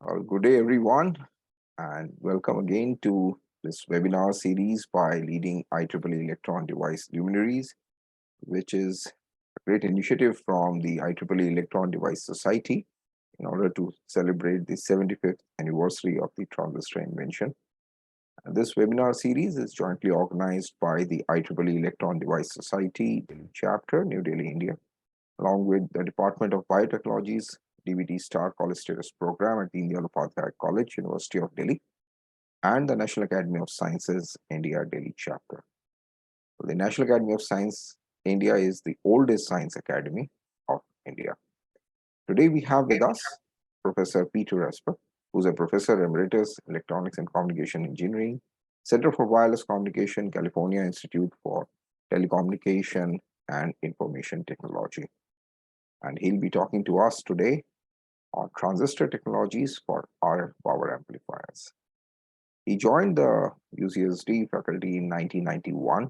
Good day, everyone, and welcome again to this webinar series by leading IEEE Electron Device Luminaries, which is a great initiative from the IEEE Electron Device Society in order to celebrate the 75th anniversary of the transistor invention. And this webinar series is jointly organized by the IEEE Electron Device Society chapter, New Delhi, India, along with the Department of Biotechnology's DVT Star College Status Program at Deen Upadhyaya College, University of Delhi, and the National Academy of Sciences, India, Delhi chapter. So the National Academy of Science, India is the oldest science academy of India. Today we have with us Professor Peter Asbeck, who's a Professor Emeritus, Electronics and Communication Engineering, Center for Wireless Communication, California Institute for Telecommunication and Information Technology. And he'll be talking to us today on transistor technologies for RF power amplifiers. He joined the UCSD faculty in 1991,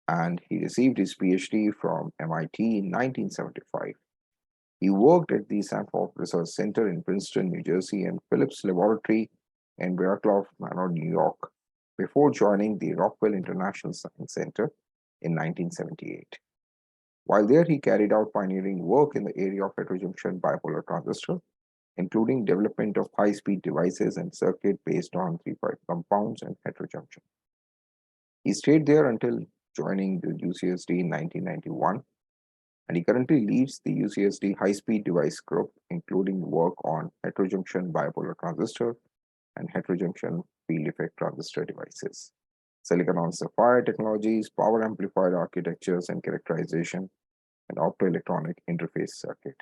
and he received his Ph.D. from MIT in 1975. He worked at the Sarnoff Research Center in Princeton, New Jersey, and Phillips Laboratory in Briarcliff Manor, New York, before joining the Rockwell International Science Center in 1978. While there, he carried out pioneering work in the area of heterojunction bipolar transistor, including development of high-speed devices and circuit based on 3-5 compounds and heterojunction. He stayed there until joining the UCSD in 1991, and he currently leads the UCSD High-Speed Device Group, including work on heterojunction bipolar transistor and heterojunction field effect transistor devices, silicon on sapphire technologies, power amplifier architectures and characterization, and opto-electronic interface circuit.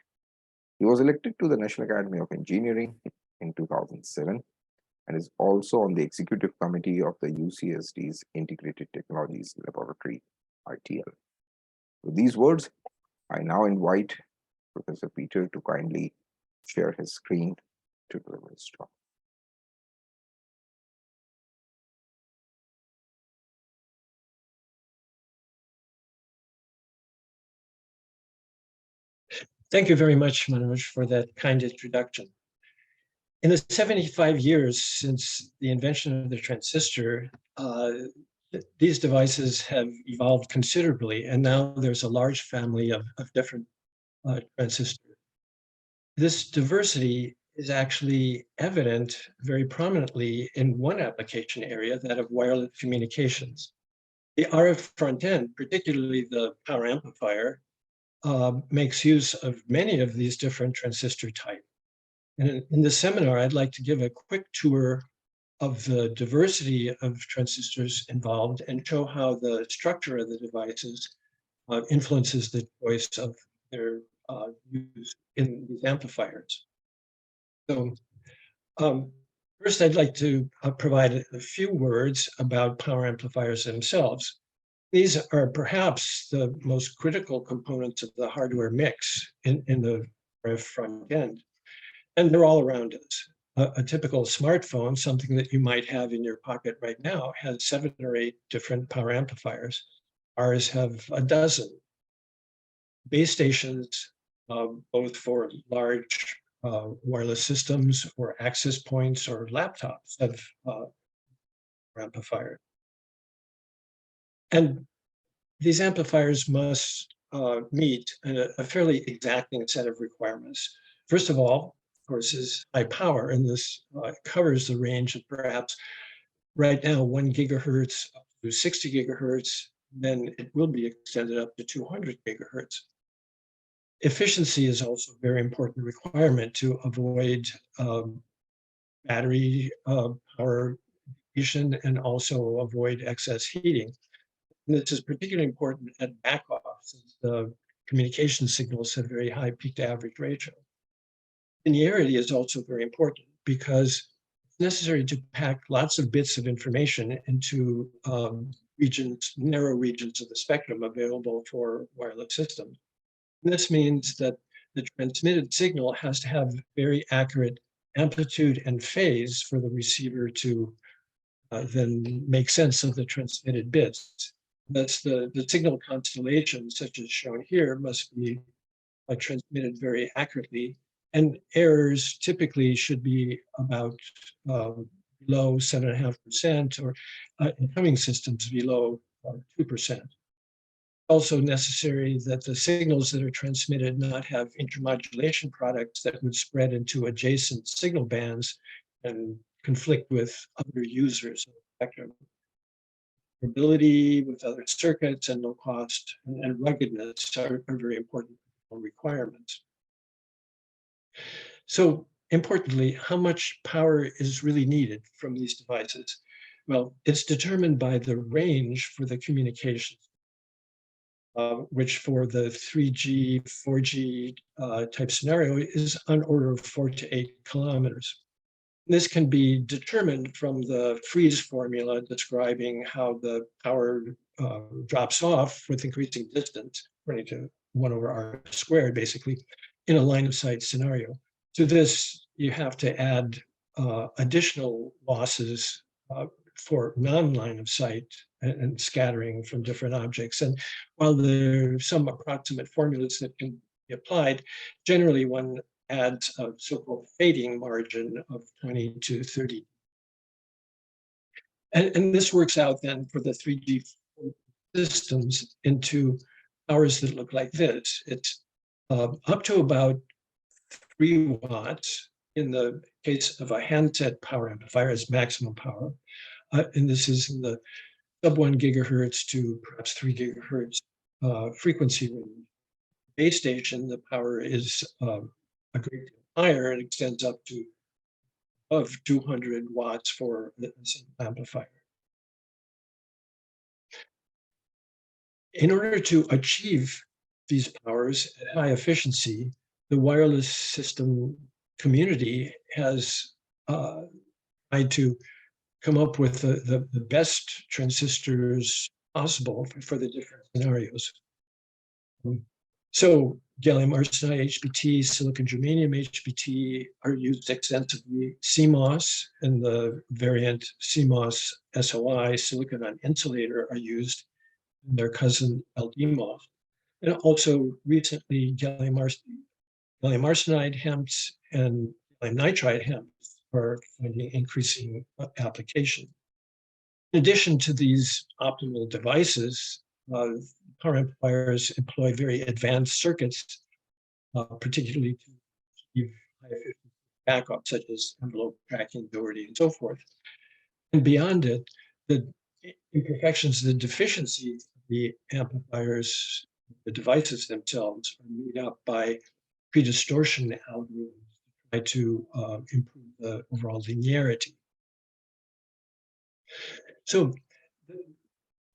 He was elected to the National Academy of Engineering in 2007 and is also on the executive committee of the UCSD's Integrated Technologies Laboratory, ITL. With these words, I now invite Professor Peter to kindly share his screen to deliver his talk. Thank you very much, Manoj, for that kind introduction. In the 75 years since the invention of the transistor, these devices have evolved considerably, and now there's a large family of different transistors. This diversity is actually evident very prominently in one application area, that of wireless communications. The RF front end, particularly the power amplifier, makes use of many of these different transistor types. And in this seminar, I'd like to give a quick tour of the diversity of transistors involved and show how the structure of the devices influences the choice of their use in these amplifiers. So first, I'd like to provide a few words about power amplifiers themselves. These are perhaps the most critical components of the hardware mix in the RF front end, and they're all around us. A typical smartphone, something that you might have in your pocket right now, has 7 or 8 different power amplifiers. Ours have a dozen. Base stations, both for large wireless systems or access points or laptops, have amplifiers. And these amplifiers must meet a fairly exacting set of requirements. First of all, of course, is high power, and this covers the range of perhaps right now 1 gigahertz up to 60 gigahertz, then it will be extended up to 200 gigahertz. Efficiency is also a very important requirement to avoid battery power depletion and also avoid excess heating. And this is particularly important at back-off, since the communication signals have very high peak-to-average ratio. Linearity is also very important because it's necessary to pack lots of bits of information into narrow regions of the spectrum available for wireless systems. And this means that the transmitted signal has to have very accurate amplitude and phase for the receiver to then make sense of the transmitted bits. Thus, the signal constellation, such as shown here, must be transmitted very accurately And errors typically should be about below 7.5%, or in coming systems below 2%. Also necessary that the signals that are transmitted not have intermodulation products that would spread into adjacent signal bands and conflict with other users of the spectrum. Ability with other circuits and low cost and ruggedness are very important requirements. So importantly, how much power is really needed from these devices? Well, it's determined by the range for the communications, which for the 3G, 4G type scenario is on order of 4 to 8 kilometers. This can be determined from the freeze formula describing how the power drops off with increasing distance, according to 1 over r squared, basically, in a line of sight scenario. To this, you have to add additional losses for non-line of sight and scattering from different objects. And while there are some approximate formulas that can be applied, generally one adds a so-called fading margin of 20 to 30. And this works out then for the 3G systems into powers that look like this. It's up to about 3 watts in the case of a handset power amplifier as maximum power. And this is in the sub 1 gigahertz to perhaps 3 gigahertz frequency range. Base station, the power is a great deal higher and extends up to of 200 watts for the amplifier. In order to achieve these powers at high efficiency, the wireless system community has tried to come up with the best transistors possible for the different scenarios. So gallium arsenide HBT, silicon germanium HBT are used extensively. CMOS and the variant CMOS SOI, silicon on insulator, are used in their cousin LDMOS. And also recently gallium arsenide HEMTs and gallium nitride HEMTs are finding increasing application. In addition to these optimal devices, power amplifiers employ very advanced circuits, particularly to achieve high efficiency backup, such as envelope tracking, Doherty, and so forth. And beyond it, the imperfections, the deficiencies of the amplifiers, the devices themselves, are made up by predistortion algorithms to try to improve the overall linearity. So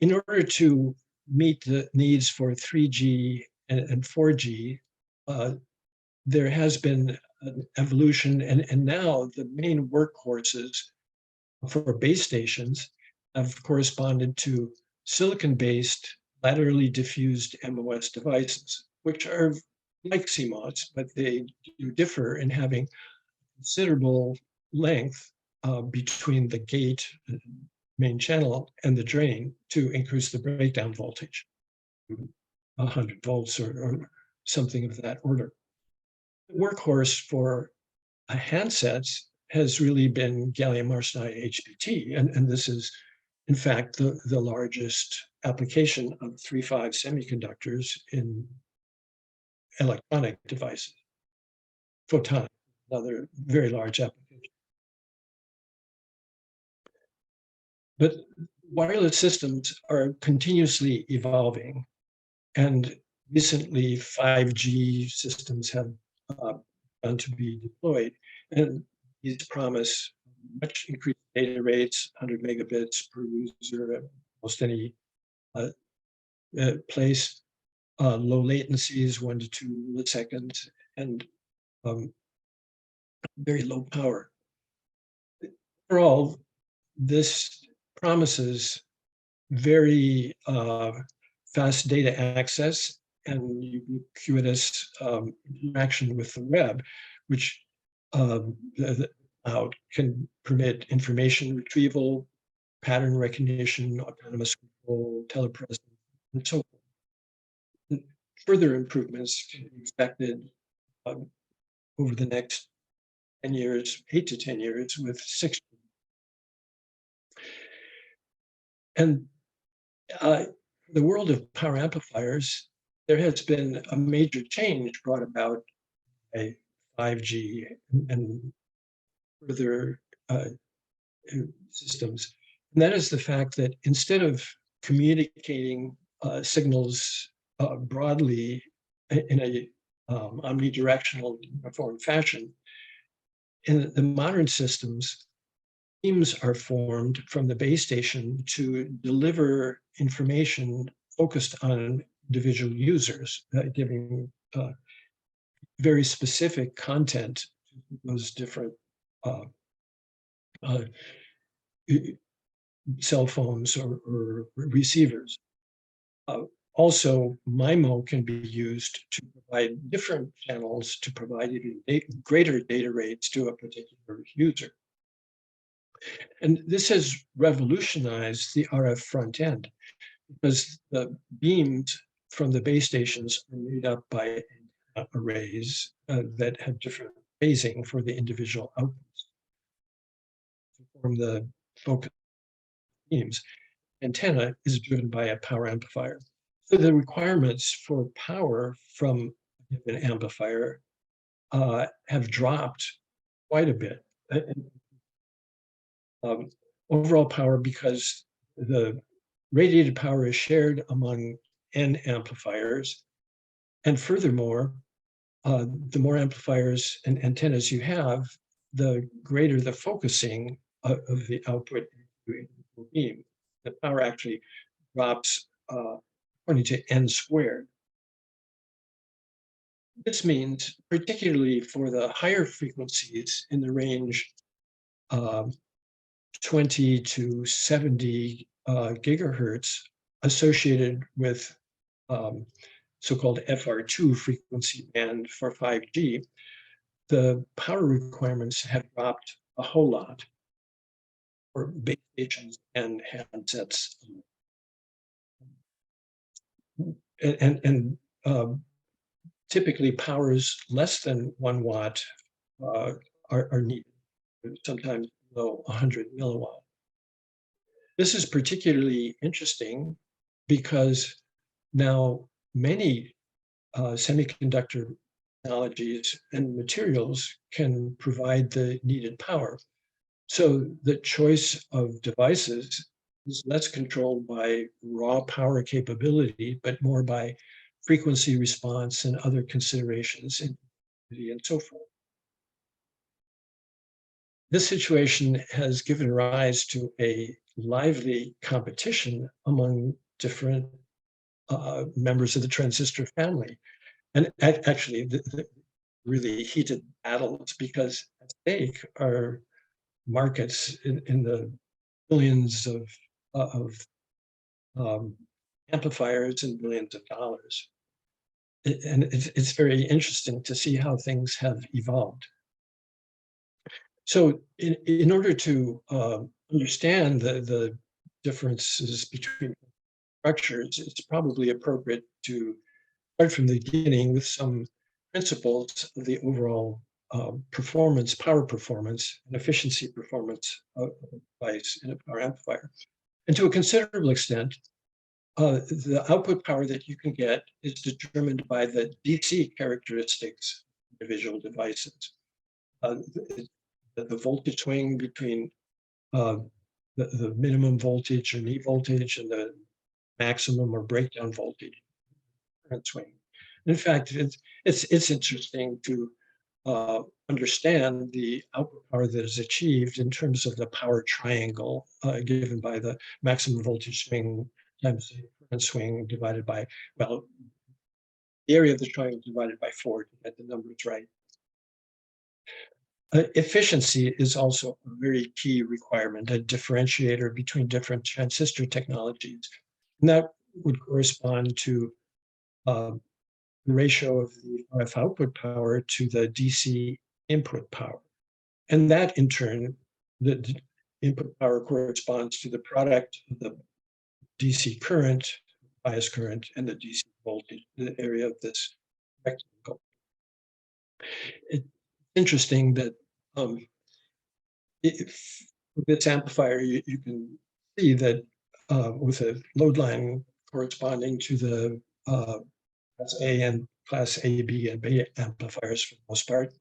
in order to meet the needs for 3G and 4G, there has been an evolution, and now the main workhorses for base stations have corresponded to silicon-based laterally diffused MOS devices, which are like CMOS, but they do differ in having considerable length between the gate, main channel, and the drain to increase the breakdown voltage, 100 volts or something of that order. The workhorse for handsets has really been gallium arsenide HBT, and this is, in fact, the largest application of 3.5 semiconductors in electronic devices. Photonic, another very large application. But wireless systems are continuously evolving, and recently 5G systems have begun to be deployed, and these promise much increased data rates, 100 megabits per user at almost any place, low latencies, 1 to 2 milliseconds, and very low power. Overall, this promises very fast data access and ubiquitous interaction with the web, which can permit information retrieval, pattern recognition, autonomous control, telepresence, and so forth. Further improvements can be expected over the next 10 years, 8 to 10 years, with 60. And the world of power amplifiers, there has been a major change brought about by 5G and further systems. And that is the fact that instead of communicating signals broadly in a omnidirectional uniform fashion, in the modern systems, teams are formed from the base station to deliver information focused on individual users, giving very specific content to those different cell phones or receivers. Also, MIMO can be used to provide different channels to provide even greater data rates to a particular user. And this has revolutionized the RF front end because the beams from the base stations are made up by arrays that have different phasing for the individual outputs to form the focus beams. Antenna is driven by a power amplifier. So the requirements for power from an amplifier have dropped quite a bit. Overall power, because the radiated power is shared among N amplifiers. And furthermore, the more amplifiers and antennas you have, the greater the focusing of the output beam. The power actually drops according to N squared. This means, particularly for the higher frequencies in the range 20 to 70 gigahertz associated with so-called FR2 frequency band for 5G, the power requirements have dropped a whole lot for base stations and handsets. And typically powers less than 1 watt are needed, sometimes below 100 milliwatt. This is particularly interesting because now many semiconductor technologies and materials can provide the needed power. So the choice of devices is less controlled by raw power capability, but more by frequency response and other considerations and so forth. This situation has given rise to a lively competition among different members of the transistor family. And actually, the really heated battles, because at stake are markets in the billions of amplifiers and billions of dollars. And it's very interesting to see how things have evolved. So in order to understand the differences between structures, it's probably appropriate to start from the beginning with some principles of the overall performance, power performance, and efficiency performance of a device in a power amplifier. And to a considerable extent, the output power that you can get is determined by the DC characteristics of individual devices. The voltage swing between the minimum voltage or knee voltage and the maximum or breakdown voltage current swing. In fact, it's interesting to understand the output power that is achieved in terms of the power triangle given by the maximum voltage swing times the current swing divided by, well, the area of the triangle divided by 4 to get the numbers right. Efficiency is also a very key requirement, a differentiator between different transistor technologies. And that would correspond to the ratio of the RF output power to the DC input power. And that in turn, the input power corresponds to the product of the DC current, bias current, and the DC voltage, the area of this rectangle. interesting that if with this amplifier, you can see that with a load line corresponding to the Class A and Class A, B, and B amplifiers for the most part,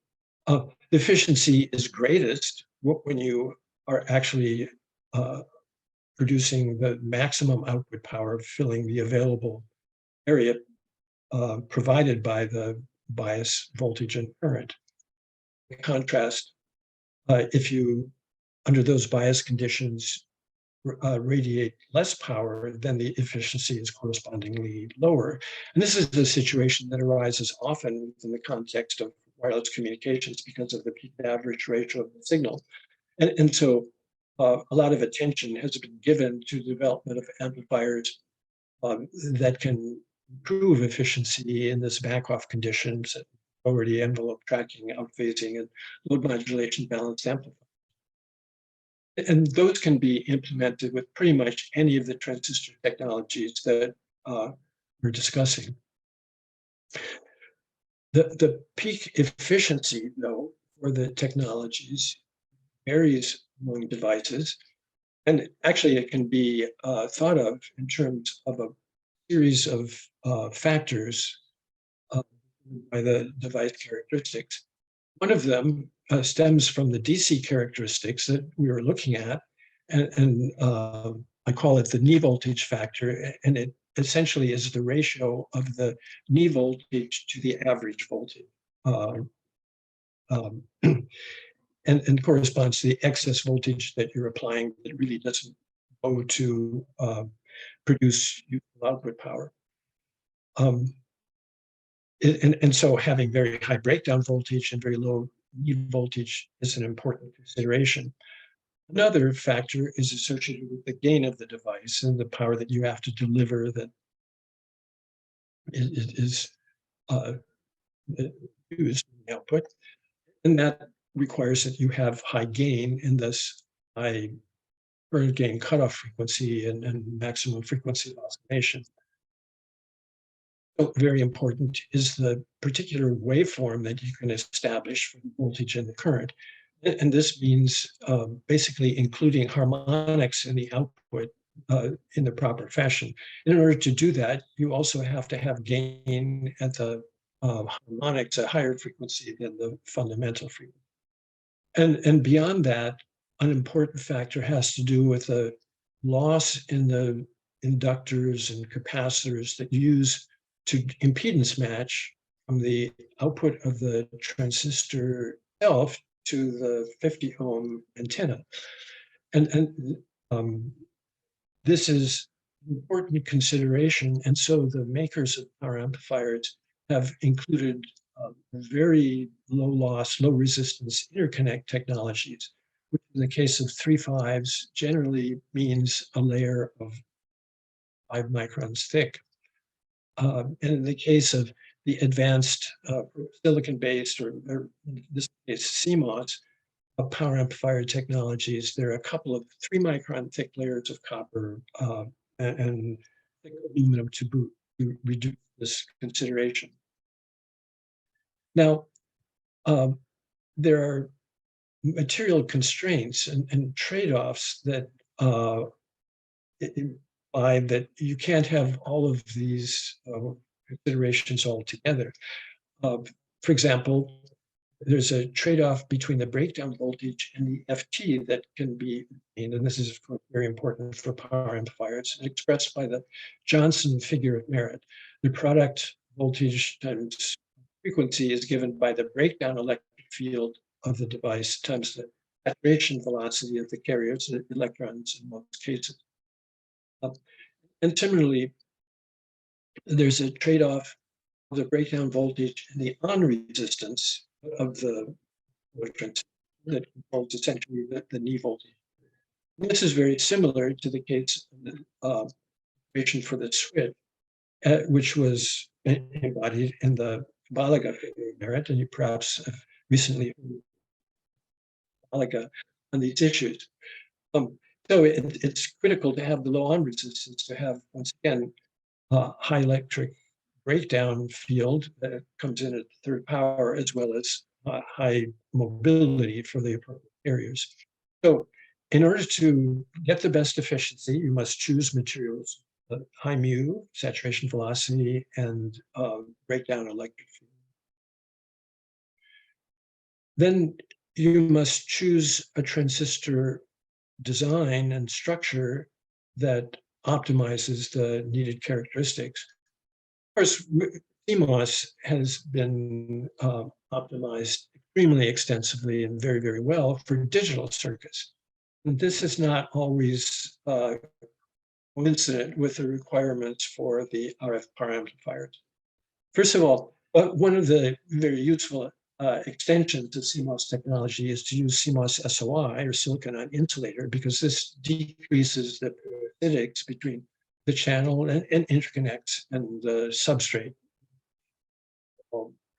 the efficiency is greatest when you are actually producing the maximum output power, filling the available area provided by the bias voltage and current. In contrast, if you, under those bias conditions, radiate less power, then the efficiency is correspondingly lower. And this is a situation that arises often in the context of wireless communications because of the peak to average ratio of the signal. And so a lot of attention has been given to the development of amplifiers that can improve efficiency in this back-off conditions, already envelope tracking, outphasing, and load modulation balanced amplifiers. And those can be implemented with pretty much any of the transistor technologies that we're discussing. The peak efficiency, though, for the technologies varies among devices. And actually, it can be thought of in terms of a series of factors by the device characteristics. One of them stems from the DC characteristics that we were looking at, and I call it the knee voltage factor, and it essentially is the ratio of the knee voltage to the average voltage, and corresponds to the excess voltage that you're applying that really doesn't go to produce useful output power. And so having very high breakdown voltage and very low knee voltage is an important consideration. Another factor is associated with the gain of the device and the power that you have to deliver that is used in the output. And that requires that you have high gain in this high current gain cutoff frequency and maximum frequency of oscillation. So very important is the particular waveform that you can establish for the voltage and the current. And this means basically including harmonics in the output in the proper fashion. In order to do that, you also have to have gain at the harmonics, a higher frequency than the fundamental frequency. And beyond that, an important factor has to do with the loss in the inductors and capacitors that you use to impedance match from the output of the transistor itself to the 50 ohm antenna. And this is an important consideration. And so the makers of power amplifiers have included very low loss, low resistance interconnect technologies, which in the case of 3.5s generally means a layer of 5 microns thick. And in the case of the advanced silicon-based, or in this case, CMOS, power amplifier technologies, there are a couple of 3 micron thick layers of copper and thick aluminum to boot to reduce this consideration. Now, there are material constraints and trade-offs that imply that you can't have all of these considerations all together. For example, there's a trade-off between the breakdown voltage and the FT that can be obtained, and this is of course very important for power amplifiers, expressed by the Johnson figure of merit. The product voltage times frequency is given by the breakdown electric field of the device times the saturation velocity of the carriers, the electrons in most cases. And similarly, there's a trade-off of the breakdown voltage and the on resistance of the transistor that controls essentially the knee voltage. And this is very similar to the case of the equation for the switch, which was embodied in the Balaga figure of merit, and you perhaps have recently heard Balaga on these issues. So it's critical to have the low on resistance to have, once again, high electric breakdown field that comes in at third power, as well as high mobility for the appropriate carriers. So in order to get the best efficiency, you must choose materials high mu, saturation velocity, and breakdown electric field. Then you must choose a transistor design and structure that optimizes the needed characteristics. Of course, CMOS has been optimized extremely extensively and very, very well for digital circuits. And this is not always coincident with the requirements for the RF power amplifiers. First of all, one of the very useful extensions of CMOS technology is to use CMOS SOI, or silicon on insulator, because this decreases the parasitics between the channel and interconnects and the substrate.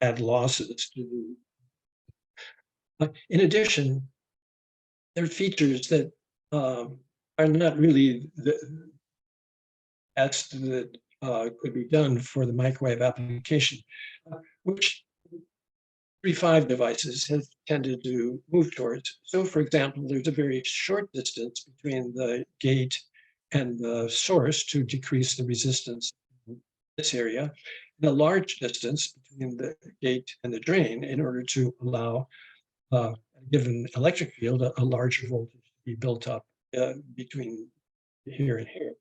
Add losses to the. In addition, there are features that are not really the best that could be done for the microwave application, which 3.5 devices have tended to move towards. So, for example, there's a very short distance between the gate and the source to decrease the resistance in this area, and a large distance between the gate and the drain in order to allow a given electric field a larger voltage to be built up between here and here.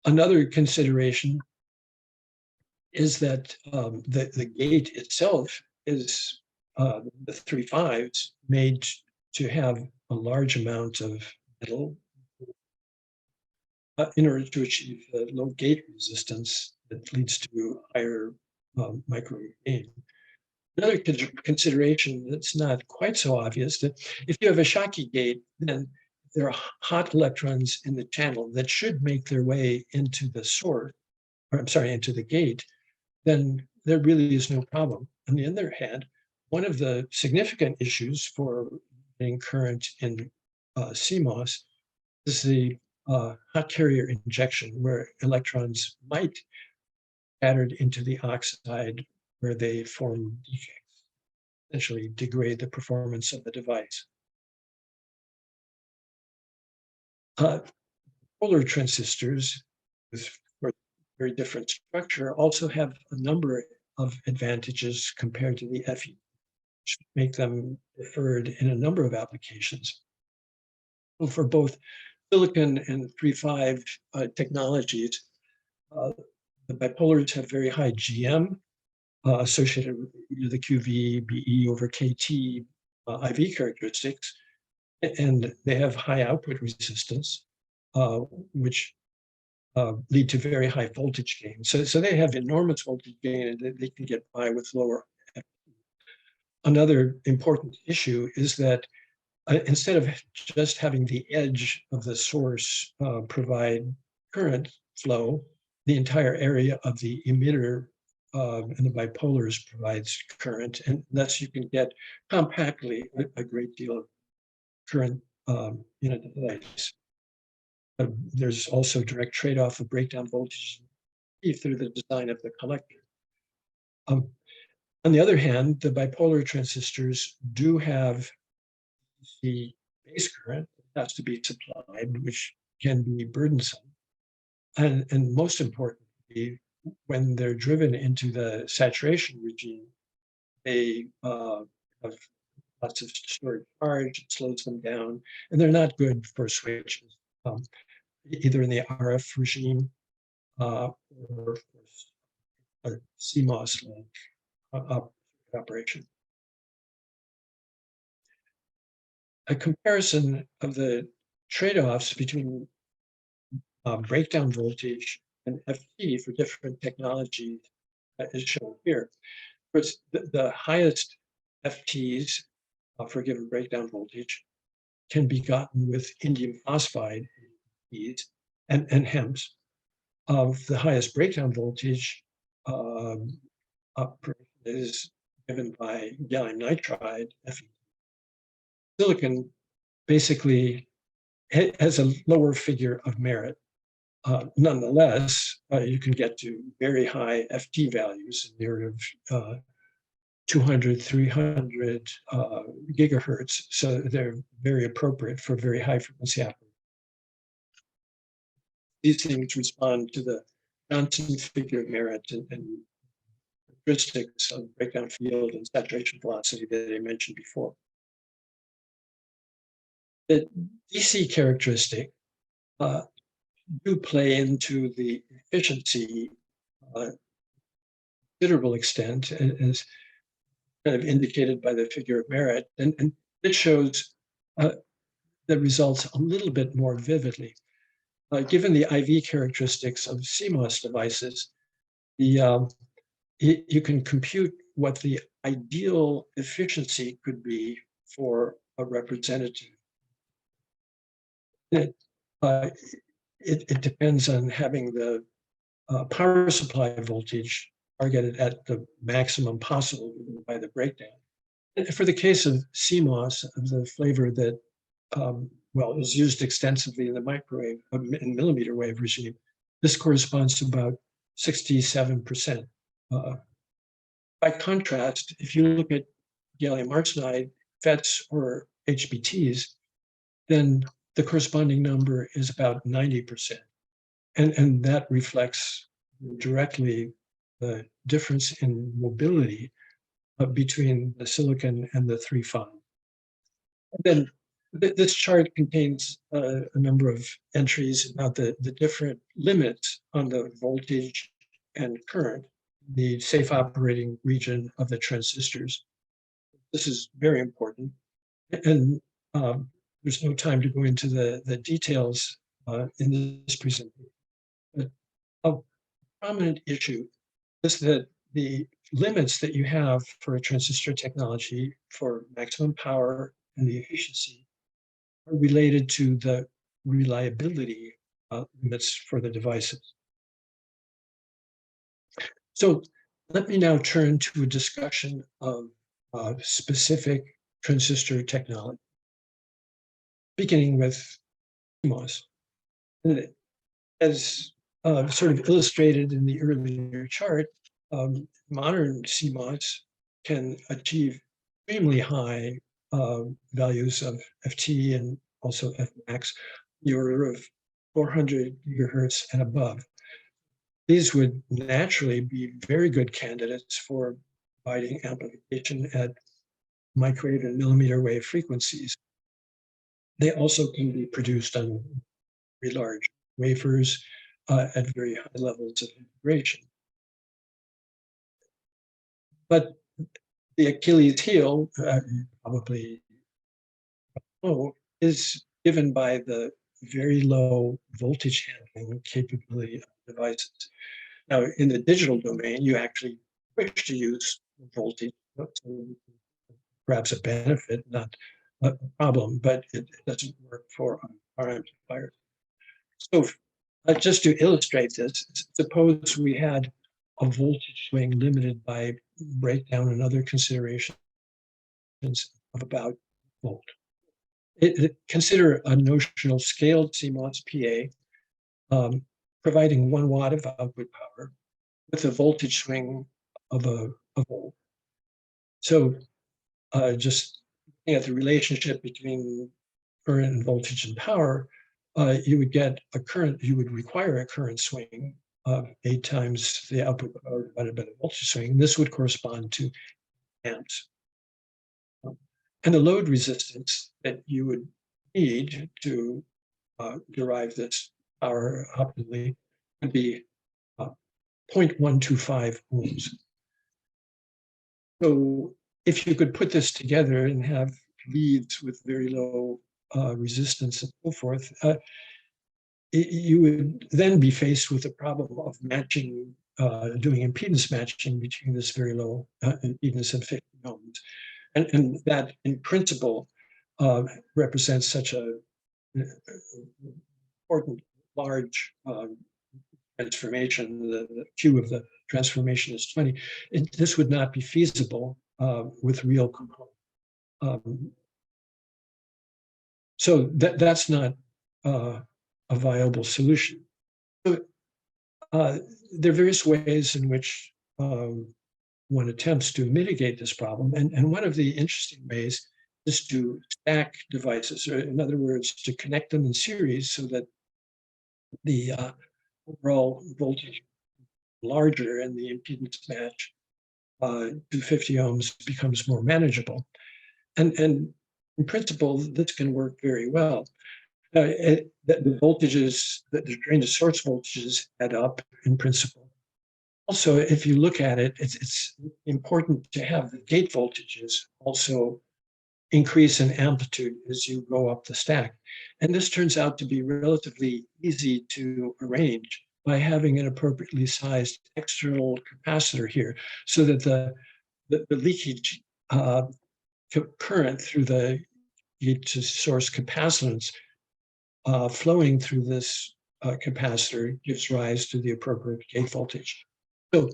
Another consideration is that the gate itself is the 3.5s made to have a large amount of metal in order to achieve the low gate resistance that leads to higher microwave gain. Another consideration that's not quite so obvious, that if you have a Schottky gate, then there are hot electrons in the channel that should make their way into the source, or I'm sorry, into the gate, then there really is no problem. On the other hand, one of the significant issues for getting current in CMOS is the hot carrier injection, where electrons might be scattered into the oxide where they form defects, essentially degrade the performance of the device. Polar transistors with very different structure also have a number of advantages compared to the FE, which make them preferred in a number of applications. So for both silicon and 3.5 technologies, the bipolars have very high GM associated with either the QV, BE over KT IV characteristics, and they have high output resistance, which lead to very high voltage gain. So they have enormous voltage gain, and they can get by with lower. Another important issue is that instead of just having the edge of the source provide current flow, the entire area of the emitter and the bipolars provides current, and thus you can get compactly a great deal of current in a device. There's also direct trade-off of breakdown voltage through the design of the collector. On the other hand, the bipolar transistors do have the base current that has to be supplied, which can be burdensome. And most importantly, when they're driven into the saturation regime, they have lots of stored charge, it slows them down, and they're not good for switches, either in the RF regime or a CMOS operation. A comparison of the trade-offs between breakdown voltage and FT for different technologies is shown here. Of course, the highest FTs for a given breakdown voltage can be gotten with indium phosphide and HEMS. Of the highest breakdown voltage is given by gallium nitride, Fe. Silicon basically has a lower figure of merit. Nonetheless, you can get to very high FT values in the order of 200, 300 gigahertz. So they're very appropriate for very high frequency applications. These things respond to the Johnson figure of merit and characteristics of breakdown field and saturation velocity that I mentioned before. The DC characteristic do play into the efficiency considerable extent, as kind of indicated by the figure of merit, and it shows the results a little bit more vividly. Given the IV characteristics of CMOS devices, you can compute what the ideal efficiency could be for a representative. It depends on having the power supply voltage targeted at the maximum possible by the breakdown. And for the case of CMOS, of the flavor that is used extensively in the microwave and millimeter wave regime, this corresponds to about 67%. By contrast, if you look at gallium arsenide, FETs or HBTs, then the corresponding number is about 90%. And that reflects directly the difference in mobility between the silicon and the 3-5. Then this chart contains a number of entries about the different limits on the voltage and current, the safe operating region of the transistors. This is very important. And there's no time to go into the details in this presentation. But a prominent issue is that the limits that you have for a transistor technology for maximum power and the efficiency are related to the reliability limits for the devices. So let me now turn to a discussion of specific transistor technology, beginning with CMOS. As sort of illustrated in the earlier chart, modern CMOS can achieve extremely high values of FT and also Fmax, the order of 400 gigahertz and above. These would naturally be very good candidates for providing amplification at microwave and millimeter wave frequencies. They also can be produced on very large wafers at very high levels of integration. But the Achilles heel, probably is given by the very low voltage handling capability of devices. Now, in the digital domain, you actually wish to use voltage, perhaps a benefit, not a problem, but it doesn't work for our amplifiers. So just to illustrate this, suppose we had a voltage swing limited by breakdown and other considerations of about volt. Consider a notional scaled CMOS PA providing 1 watt of output power with a voltage swing of a volt. So just looking at the relationship between current and voltage and power, you would get a current, you would require a current swing of 8 times the output power divided by the voltage swing. This would correspond to amps. And the load resistance that you would need to derive this power optimally would be 0.125 ohms. So if you could put this together and have leads with very low resistance and so forth, you would then be faced with the problem of matching, doing impedance matching between this very low impedance and 50 ohms. And that, in principle, represents such a important, large transformation. The Q of the transformation is 20. This would not be feasible with real components. So that's not a viable solution. So, there are various ways in which one attempts to mitigate this problem. And one of the interesting ways is to stack devices, or in other words, to connect them in series so that the overall voltage larger and the impedance match to 50 ohms becomes more manageable. And in principle, this can work very well. The voltages, the drain to source voltages add up in principle. Also, if you look at it, it's important to have the gate voltages also increase in amplitude as you go up the stack. And this turns out to be relatively easy to arrange by having an appropriately sized external capacitor here, so that the leakage current through the gate to source capacitance flowing through this capacitor gives rise to the appropriate gate voltage. So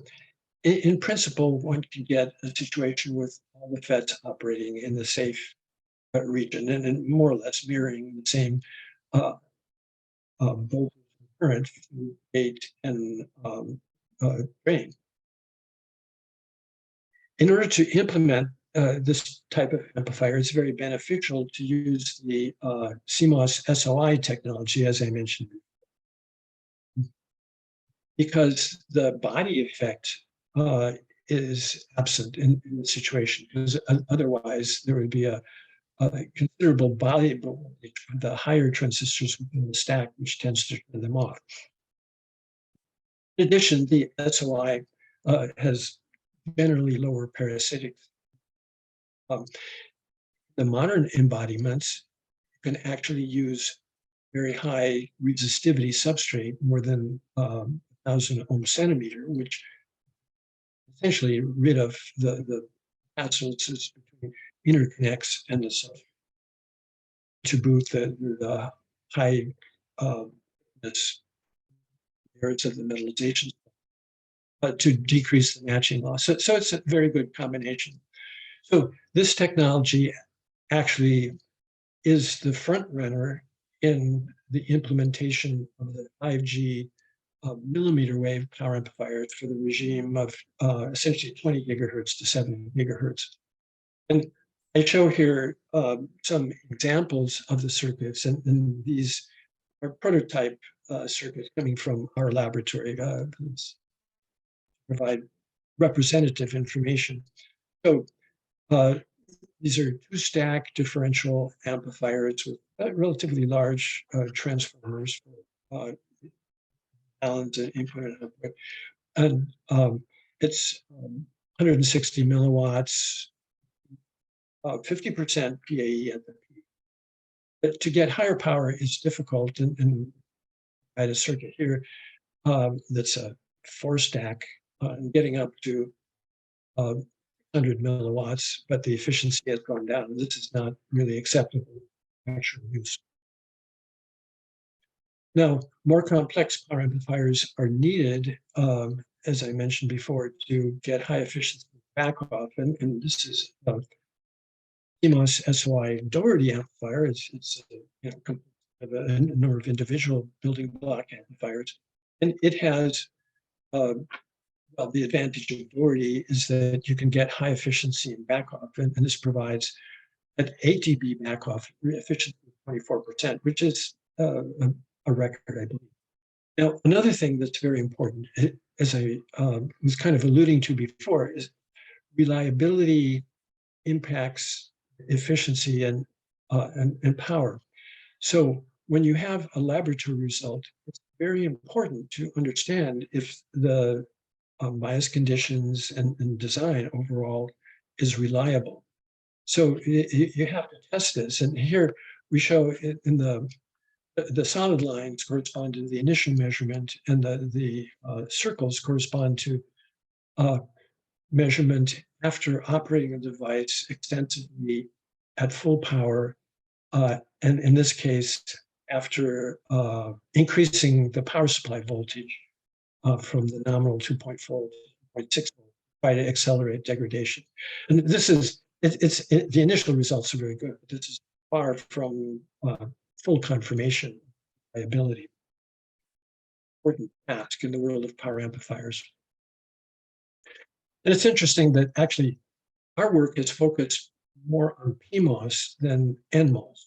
in principle, one can get a situation with all the FETs operating in the safe region and more or less mirroring the same voltage current through gate and drain. In order to implement this type of amplifier, it's very beneficial to use the CMOS SOI technology, as I mentioned, because the body effect is absent in the situation, because otherwise there would be a considerable body voltage with the higher transistors within the stack, which tends to turn them off. In addition, the SOI has generally lower parasitics. The modern embodiments can actually use very high resistivity substrate, more than 1,000 ohm centimeter, which essentially rid of the capacitances between interconnects and the substrate to boot the high merits of the metallization, to decrease the matching loss. So it's a very good combination. So this technology actually is the front runner in the implementation of the 5G millimeter wave power amplifiers for the regime of essentially 20 gigahertz to 7 gigahertz. And I show here some examples of the circuits, and these are prototype circuits coming from our laboratory to provide representative information. So these are two-stack differential amplifiers with relatively large transformers for balance and input and output. And it's 160 milliwatts, 50% PAE at the peak. But to get higher power is difficult, and I had a circuit here that's a four-stack, getting up to 100 milliwatts, but the efficiency has gone down. This is not really acceptable for actual use. Now, more complex power amplifiers are needed, as I mentioned before, to get high efficiency back off. And this is CMOS SOI Doherty amplifier. It's a number of individual building block amplifiers. And it has well, the advantage of Doherty is that you can get high efficiency in backoff, and this provides an 8 dB backoff efficiency of 24%, which is a record, I believe. Now, another thing that's very important, as I was kind of alluding to before, is reliability impacts efficiency and power. So when you have a laboratory result, it's very important to understand if the bias conditions and design overall is reliable. So you have to test this. And here we show in the solid lines correspond to the initial measurement, and the circles correspond to measurement after operating a device extensively at full power. And in this case, after increasing the power supply voltage from the nominal 2.4 to 2.6, try to accelerate degradation. And this is, the initial results are very good, but this is far from full confirmation reliability. Important task in the world of power amplifiers. And it's interesting that actually our work is focused more on PMOS than NMOS.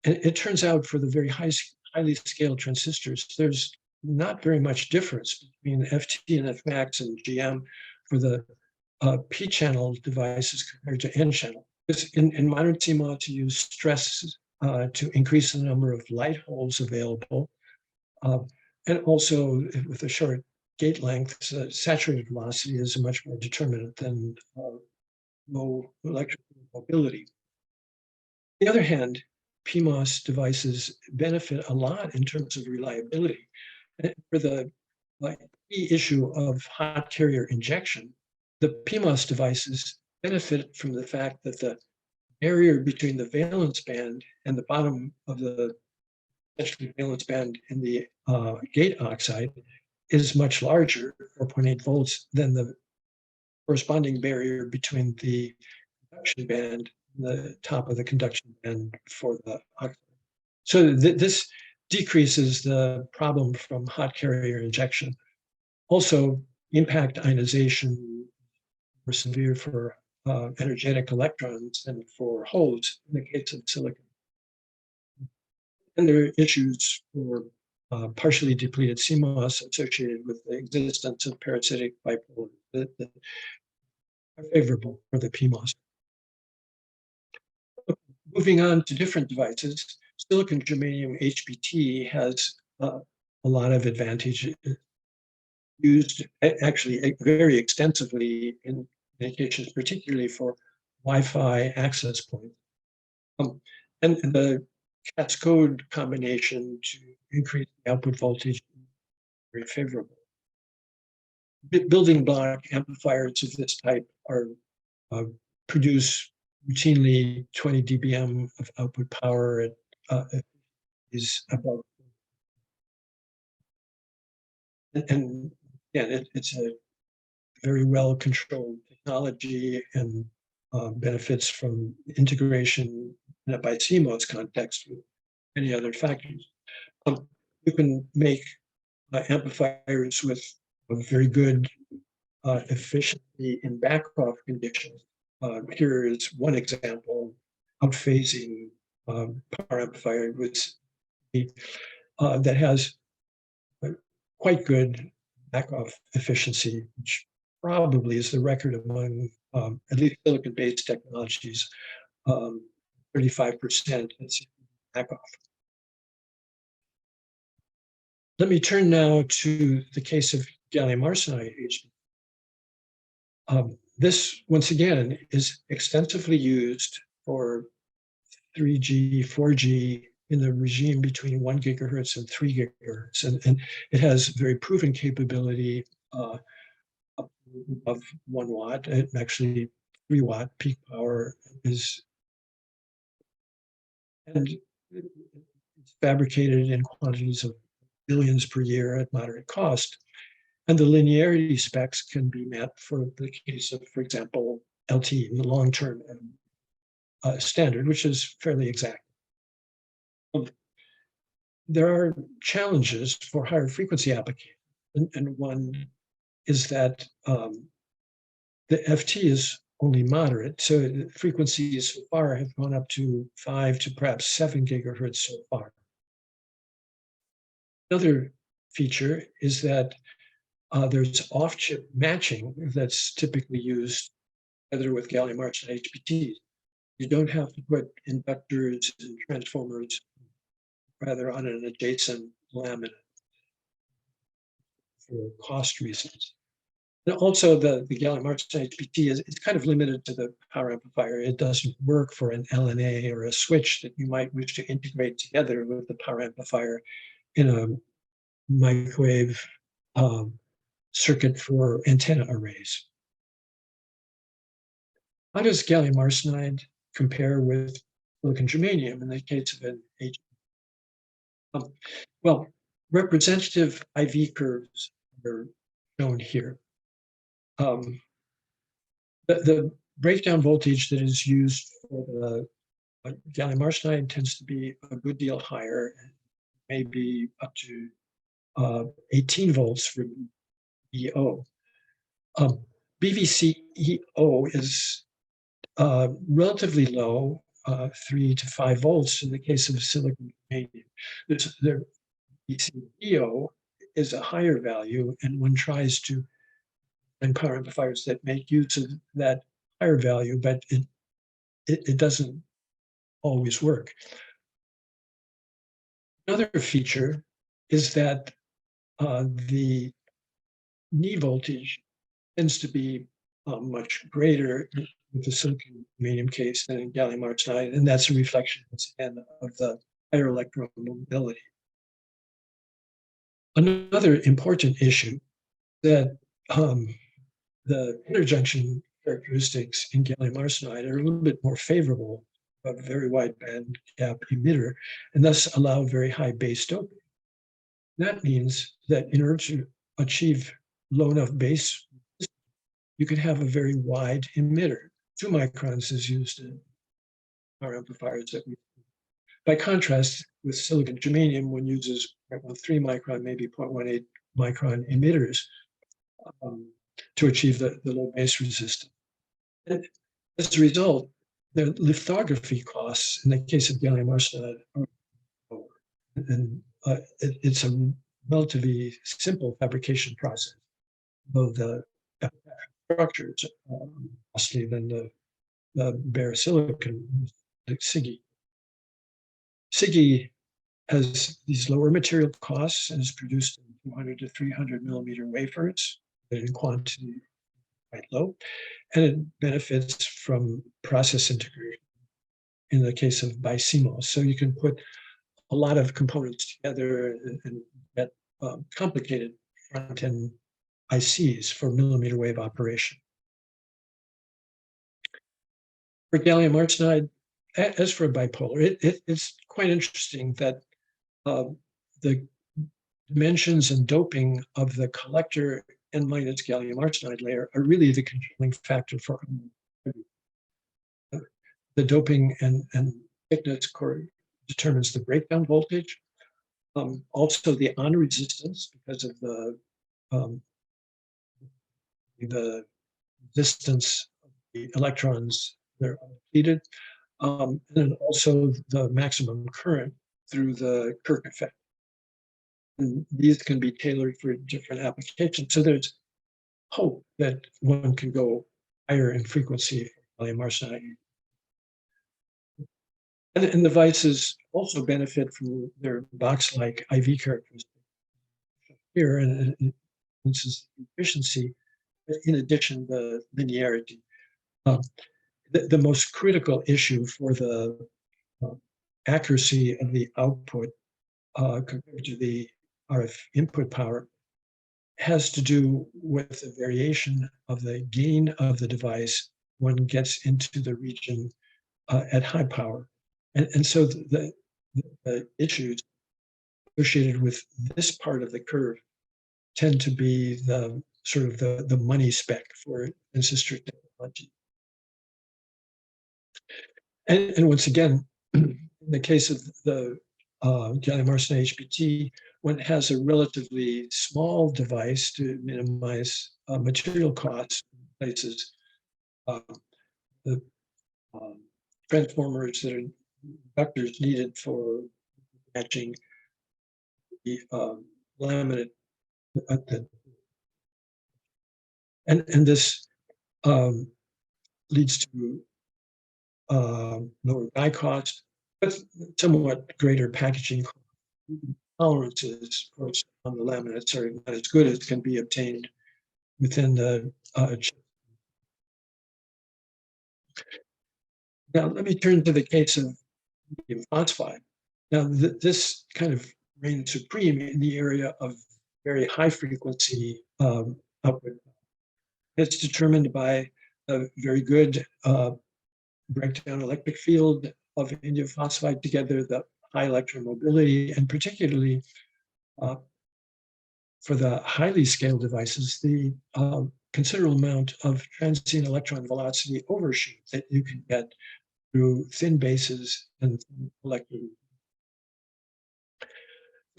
And it turns out for the very highly scaled transistors, there's not very much difference between FT and Fmax and GM for the P-channel devices compared to N-channel. Because in modern CMOS, you use stress to increase the number of light holes available. And also with a short gate length, saturated velocity is much more determinant than low electrical mobility. On the other hand, PMOS devices benefit a lot in terms of reliability. And for the key issue of hot carrier injection, the PMOS devices benefit from the fact that the barrier between the valence band and the bottom of the essentially valence band in the gate oxide is much larger, 4.8 volts, than the corresponding barrier between the conduction band and the top of the conduction band for the oxide. So this decreases the problem from hot carrier injection. Also, impact ionization more severe for energetic electrons than for holes in the case of silicon. And there are issues for partially depleted CMOS associated with the existence of parasitic bipolar that are favorable for the PMOS. Moving on to different devices, silicon germanium HBT has a lot of advantages, used actually very extensively in communications, particularly for Wi-Fi access points. And the cascode combination to increase the output voltage is very favorable. Building block amplifiers of this type are produce routinely 20 dBm of output power is above. And yeah, it's a very well controlled technology and benefits from integration in a by CMOS context with many other factors. You can make amplifiers with a very good efficiency in back-off conditions. Here is one example, outphasing power amplifier that has quite good back-off efficiency, which probably is the record among at least silicon-based technologies, 35% back-off. Let me turn now to the case of gallium arsenide HBT. This, once again, is extensively used for 3G, 4G in the regime between 1 gigahertz and 3 gigahertz. And it has very proven capability up of 1 watt. It actually 3 watt peak power is, and it's fabricated in quantities of billions per year at moderate cost. And the linearity specs can be met for the case of, for example, LTE, the long-term standard, which is fairly exact. There are challenges for higher frequency applications, and one is that the FT is only moderate, so frequencies so far have gone up to 5 to perhaps 7 gigahertz so far. Another feature is that there's off-chip matching that's typically used together with gallium arsenide HBTs. You don't have to put inductors and transformers rather on an adjacent laminate for cost reasons. And also the gallium arsenide HBT is kind of limited to the power amplifier. It doesn't work for an LNA or a switch that you might wish to integrate together with the power amplifier in a microwave circuit for antenna arrays. How does gallium arsenide compare with silicon germanium in the case of an HBT? Well, representative IV curves are shown here. The breakdown voltage that is used for the gallium arsenide tends to be a good deal higher, maybe up to 18 volts for EO. BVCEO is relatively low, 3 to 5 volts in the case of silicon germanium. The BVCEO is a higher value, and one tries to find power amplifiers that make use of that higher value, but it doesn't always work. Another feature is that the knee voltage tends to be much greater with the silicon germanium case than in gallium arsenide, and that's a reflection again of the higher electron mobility. Another important issue that the heterojunction characteristics in gallium arsenide are a little bit more favorable, a very wide band gap emitter, and thus allow very high base doping. That means that in order to achieve low enough base, you could have a very wide emitter. 2 microns is used in our amplifiers that we. By contrast, with silicon germanium, one uses 0.13 micron, maybe 0.18 micron emitters to achieve the low base resistance. And as a result, the lithography costs in the case of gallium arsenide are lower. And it's a relatively simple fabrication process, though the structures are costly than the bare silicon, like SiGe. SiGe has these lower material costs and is produced in 200 to 300 millimeter wafers, but in quantity quite low, and it benefits from process integration in the case of BiCMOS. So you can put a lot of components together and get complicated front-end ICs for millimeter wave operation. For gallium arsenide, as for bipolar, it's quite interesting that the dimensions and doping of the collector N- gallium arsenide layer are really the controlling factor for the doping and thickness determines the breakdown voltage. Also the on resistance, because of the resistance of the electrons that are depleted, and then also the maximum current through the Kirk effect. And these can be tailored for different applications. So there's hope that one can go higher in frequency for gallium arsenide. And devices also benefit from their box-like IV characteristics here, and this is efficiency. In addition, the linearity. The most critical issue for the accuracy of the output compared to the RF input power has to do with the variation of the gain of the device when it gets into the region at high power. And so the issues associated with this part of the curve tend to be the sort of the money spec for transistor technology. And once again, in the case of the gallium arsenide HBT, one has a relatively small device to minimize material costs in places. The transformers that are vectors needed for matching the laminate at the, and this leads to lower die cost, but somewhat greater packaging tolerances, of course, on the laminates are not as good as can be obtained within the chip. Now, let me turn to the case of indium phosphide. Now, this kind of reigns supreme in the area of very high frequency output. It's determined by a very good breakdown electric field of indium phosphide together, the high electron mobility, and particularly for the highly scaled devices, the considerable amount of transient electron velocity overshoot that you can get through thin bases and electron.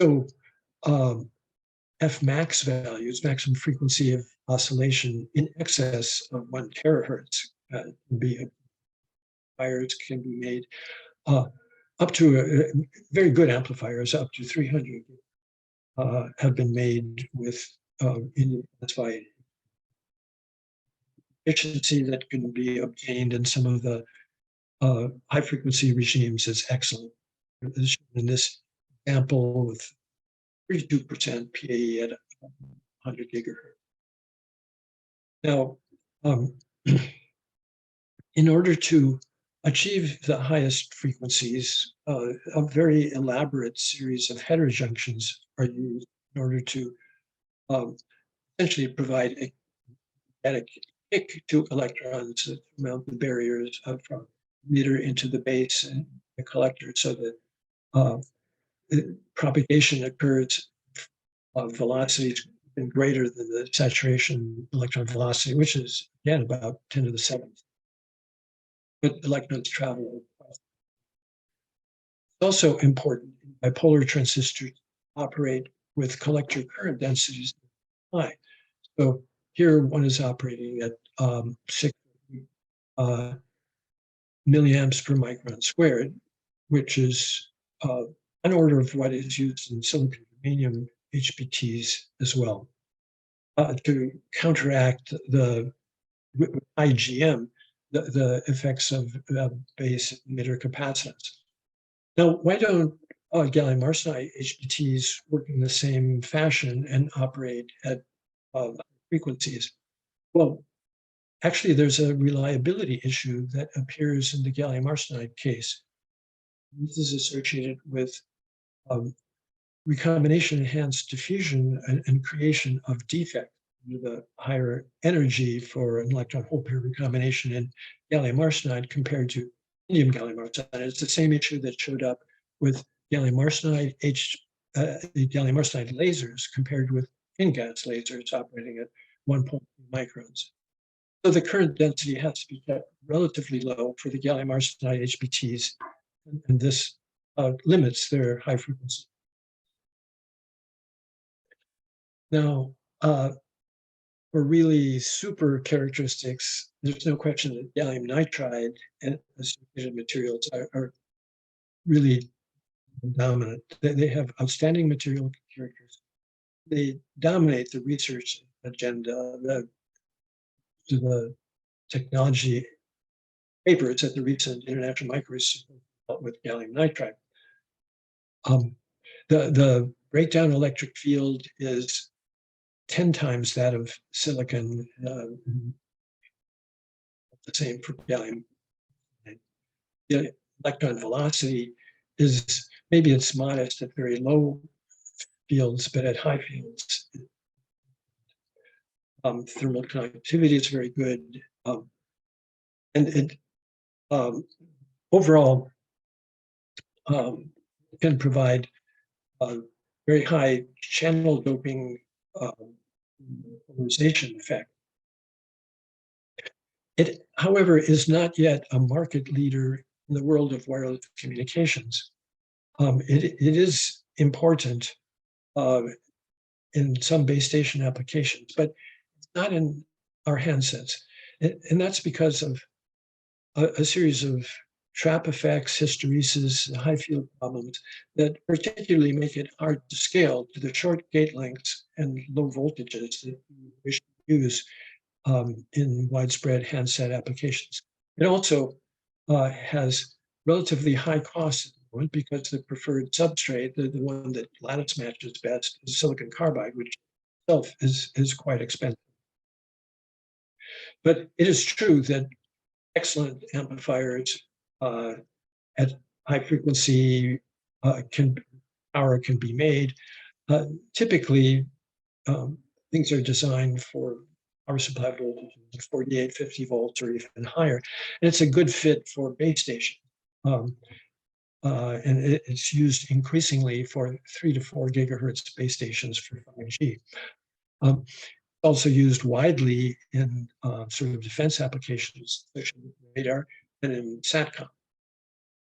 So Fmax values, maximum frequency of oscillation in excess of 1 terahertz. Amplifiers can be made up to very good amplifiers, up to 300 have been made with by efficiency that can be obtained in some of the high frequency regimes is excellent. In this example, with 32% PAE at 100 gigahertz. Now, in order to achieve the highest frequencies, a very elaborate series of heterojunctions are used in order to essentially provide a kinetic kick to electrons that mount the barriers from emitter into the base and the collector, so that propagation occurs velocities greater than the saturation electron velocity, which is again about 10 to the 7th. But electrons travel. It's also important bipolar transistors operate with collector current densities high. So here one is operating at 6 milliamps per micron squared, which is an order of what is used in silicon germanium HBTs as well, to counteract the IGM, the effects of base emitter capacitance. Now, why don't gallium arsenide HBTs work in the same fashion and operate at frequencies? Well, actually, there's a reliability issue that appears in the gallium arsenide case. This is associated with recombination enhanced diffusion and creation of defect with a higher energy for an electron hole pair recombination in gallium arsenide compared to indium gallium arsenide. It's the same issue that showed up with gallium arsenide gallium arsenide lasers compared with InGaAs lasers operating at 1.3 microns. So the current density has to be kept relatively low for the gallium arsenide HBTs, and this limits their high frequency. Now, for really super characteristics, there's no question that gallium nitride and associated materials are really dominant. They have outstanding material characteristics. They dominate the research agenda, the technology papers at the recent International Micro-Research with gallium nitride. The breakdown electric field is 10 times that of silicon, the same for gallium. The electron velocity is, maybe it's modest at very low fields, but at high fields, thermal conductivity is very good. And overall, can provide very high channel doping polarization effect. It, however, is not yet a market leader in the world of wireless communications. It is important in some base station applications, but it's not in our handsets. And that's because of a series of trap effects, hysteresis, high field problems that particularly make it hard to scale to the short gate lengths and low voltages that we wish to use in widespread handset applications. It also has relatively high costs at the moment because the preferred substrate, the one that lattice matches best, is silicon carbide, which itself is quite expensive. But it is true that excellent amplifiers at high frequency power can be made. Typically, things are designed for power supply voltage of 48, 50 volts or even higher. And it's a good fit for base station. And it's used increasingly for 3 to 4 gigahertz base stations for 5G. Also used widely in sort of defense applications, such as radar and in SATCOM.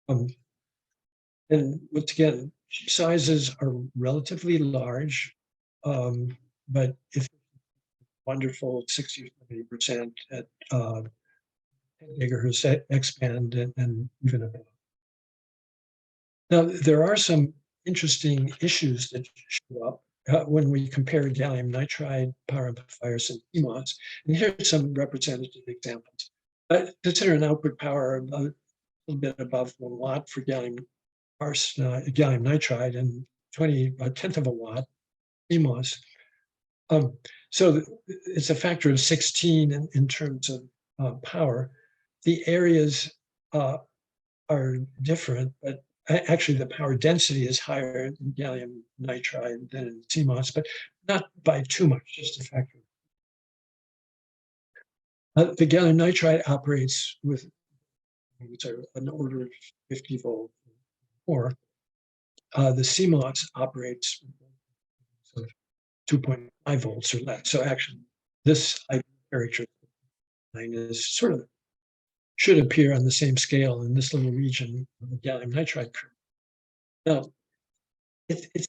And once again, sizes are relatively large, but if wonderful 60 or 70% at 10 gigahertz X-band and even above. Now, there are some interesting issues that show up when we compare gallium nitride power amplifiers and CMOS. And here are some representative examples. Consider an output power of a little bit above 1 watt for gallium nitride and a tenth of a watt CMOS. So it's a factor of 16 in terms of power. The areas are different, but actually the power density is higher in gallium nitride than in CMOS, but not by too much, just a factor. The gallium nitride operates with an order of 50 volt or the CMOS operates with 2.5 volts or less. So actually, this characteristic line is sort of should appear on the same scale in this little region of the gallium nitride curve. Now, it's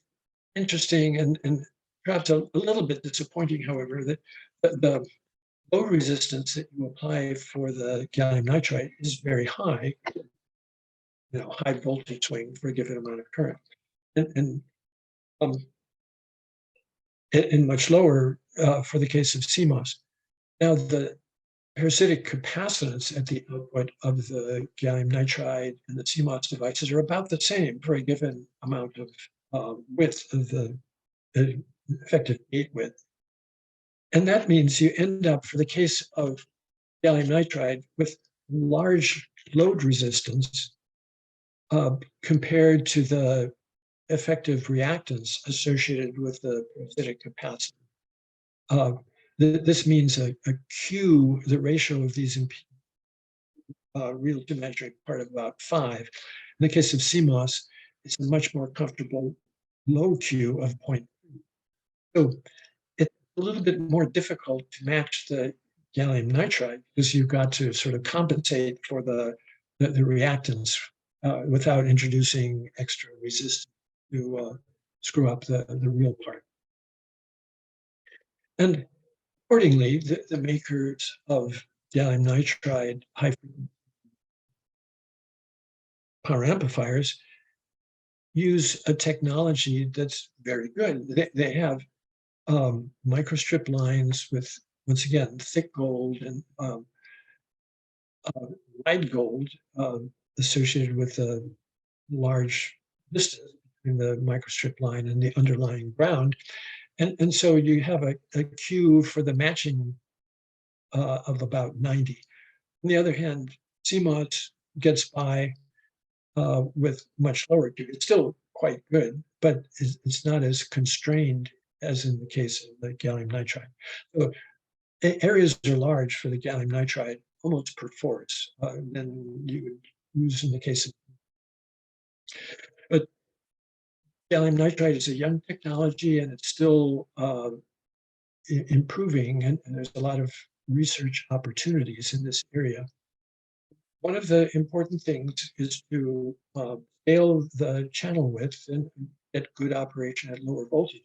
interesting and perhaps a little bit disappointing, however, that the low resistance that you apply for the gallium nitride is very high, high voltage swing for a given amount of current, and much lower for the case of CMOS. Now, the parasitic capacitance at the output of the gallium nitride and the CMOS devices are about the same for a given amount of width of the effective gate width. And that means you end up, for the case of gallium nitride, with large load resistance compared to the effective reactance associated with the parasitic capacitor. This means a Q, the ratio of these real to measuring part of about 5. In the case of CMOS, it's a much more comfortable low Q of 0.2. So it's a little bit more difficult to match the gallium nitride because you've got to sort of compensate for the reactance without introducing extra resistance to screw up the real part. And accordingly, the makers of gallium nitride high frequency power amplifiers use a technology that's very good. They have microstrip lines with, once again, thick gold and wide gold associated with a large distance between the microstrip line and the underlying ground. And so you have a Q for the matching of about 90. On the other hand, CMOS gets by with much lower Q. It's still quite good, but it's not as constrained as in the case of the gallium nitride. So areas are large for the gallium nitride, almost per force, than you would use in the case of. But gallium nitride is a young technology and it's still improving, and there's a lot of research opportunities in this area. One of the important things is to scale the channel width and get good operation at lower voltage.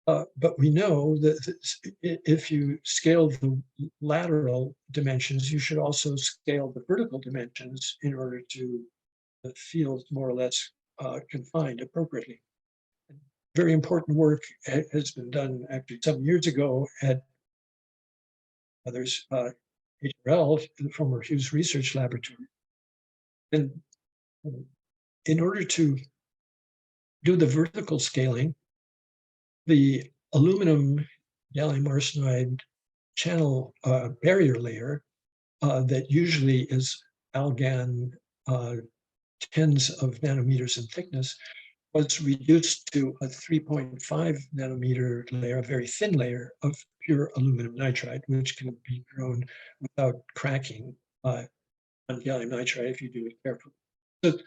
But we know that if you scale the lateral dimensions, you should also scale the vertical dimensions in order to the field more or less confined appropriately. Very important work has been done actually some years ago at others, HRL, the former Hughes Research Laboratory. And in order to do the vertical scaling, the aluminum gallium arsenide channel barrier layer that usually is algan tens of nanometers in thickness was reduced to a 3.5 nanometer layer, a very thin layer of pure aluminum nitride, which can be grown without cracking on gallium nitride if you do it carefully. So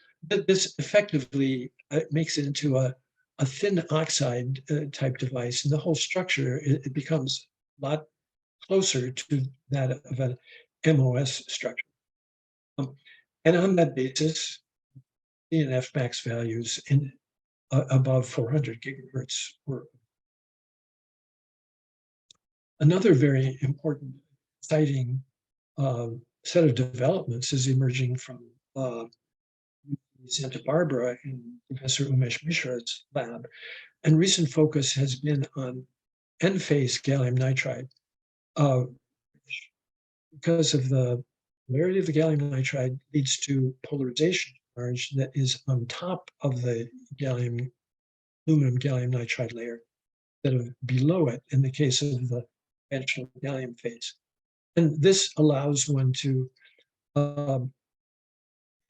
this effectively makes it into a thin oxide type device, and the whole structure, it becomes a lot closer to that of an MOS structure. And on that basis, C and F max values in above 400 gigahertz were. Another very important, exciting set of developments is emerging from Santa Barbara in Professor Umesh Mishra's lab. And recent focus has been on N-phase gallium nitride. Because of the polarity of the gallium nitride leads to polarization charge that is on top of the aluminum gallium nitride layer instead of below it in the case of the conventional gallium phase. And this allows one to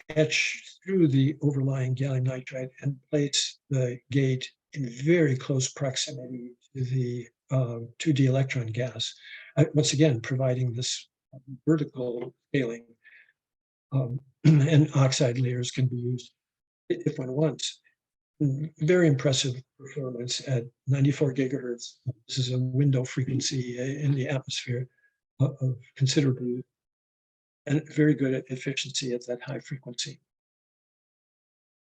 etch through the overlying gallium nitride and place the gate in very close proximity to the 2D electron gas. Once again, providing this vertical scaling, and oxide layers can be used if one wants. Very impressive performance at 94 gigahertz. This is a window frequency in the atmosphere of considerably, and very good at efficiency at that high frequency.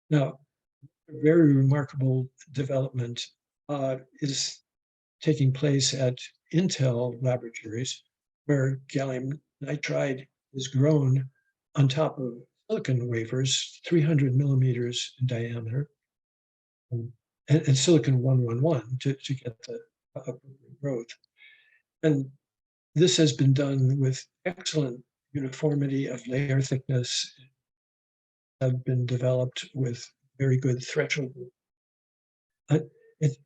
Now, a very remarkable development is taking place at Intel laboratories, where gallium nitride is grown on top of silicon wafers, 300 millimeters in diameter, and silicon 111 to get the growth. And this has been done with excellent uniformity of layer thickness, have been developed with very good threshold. It's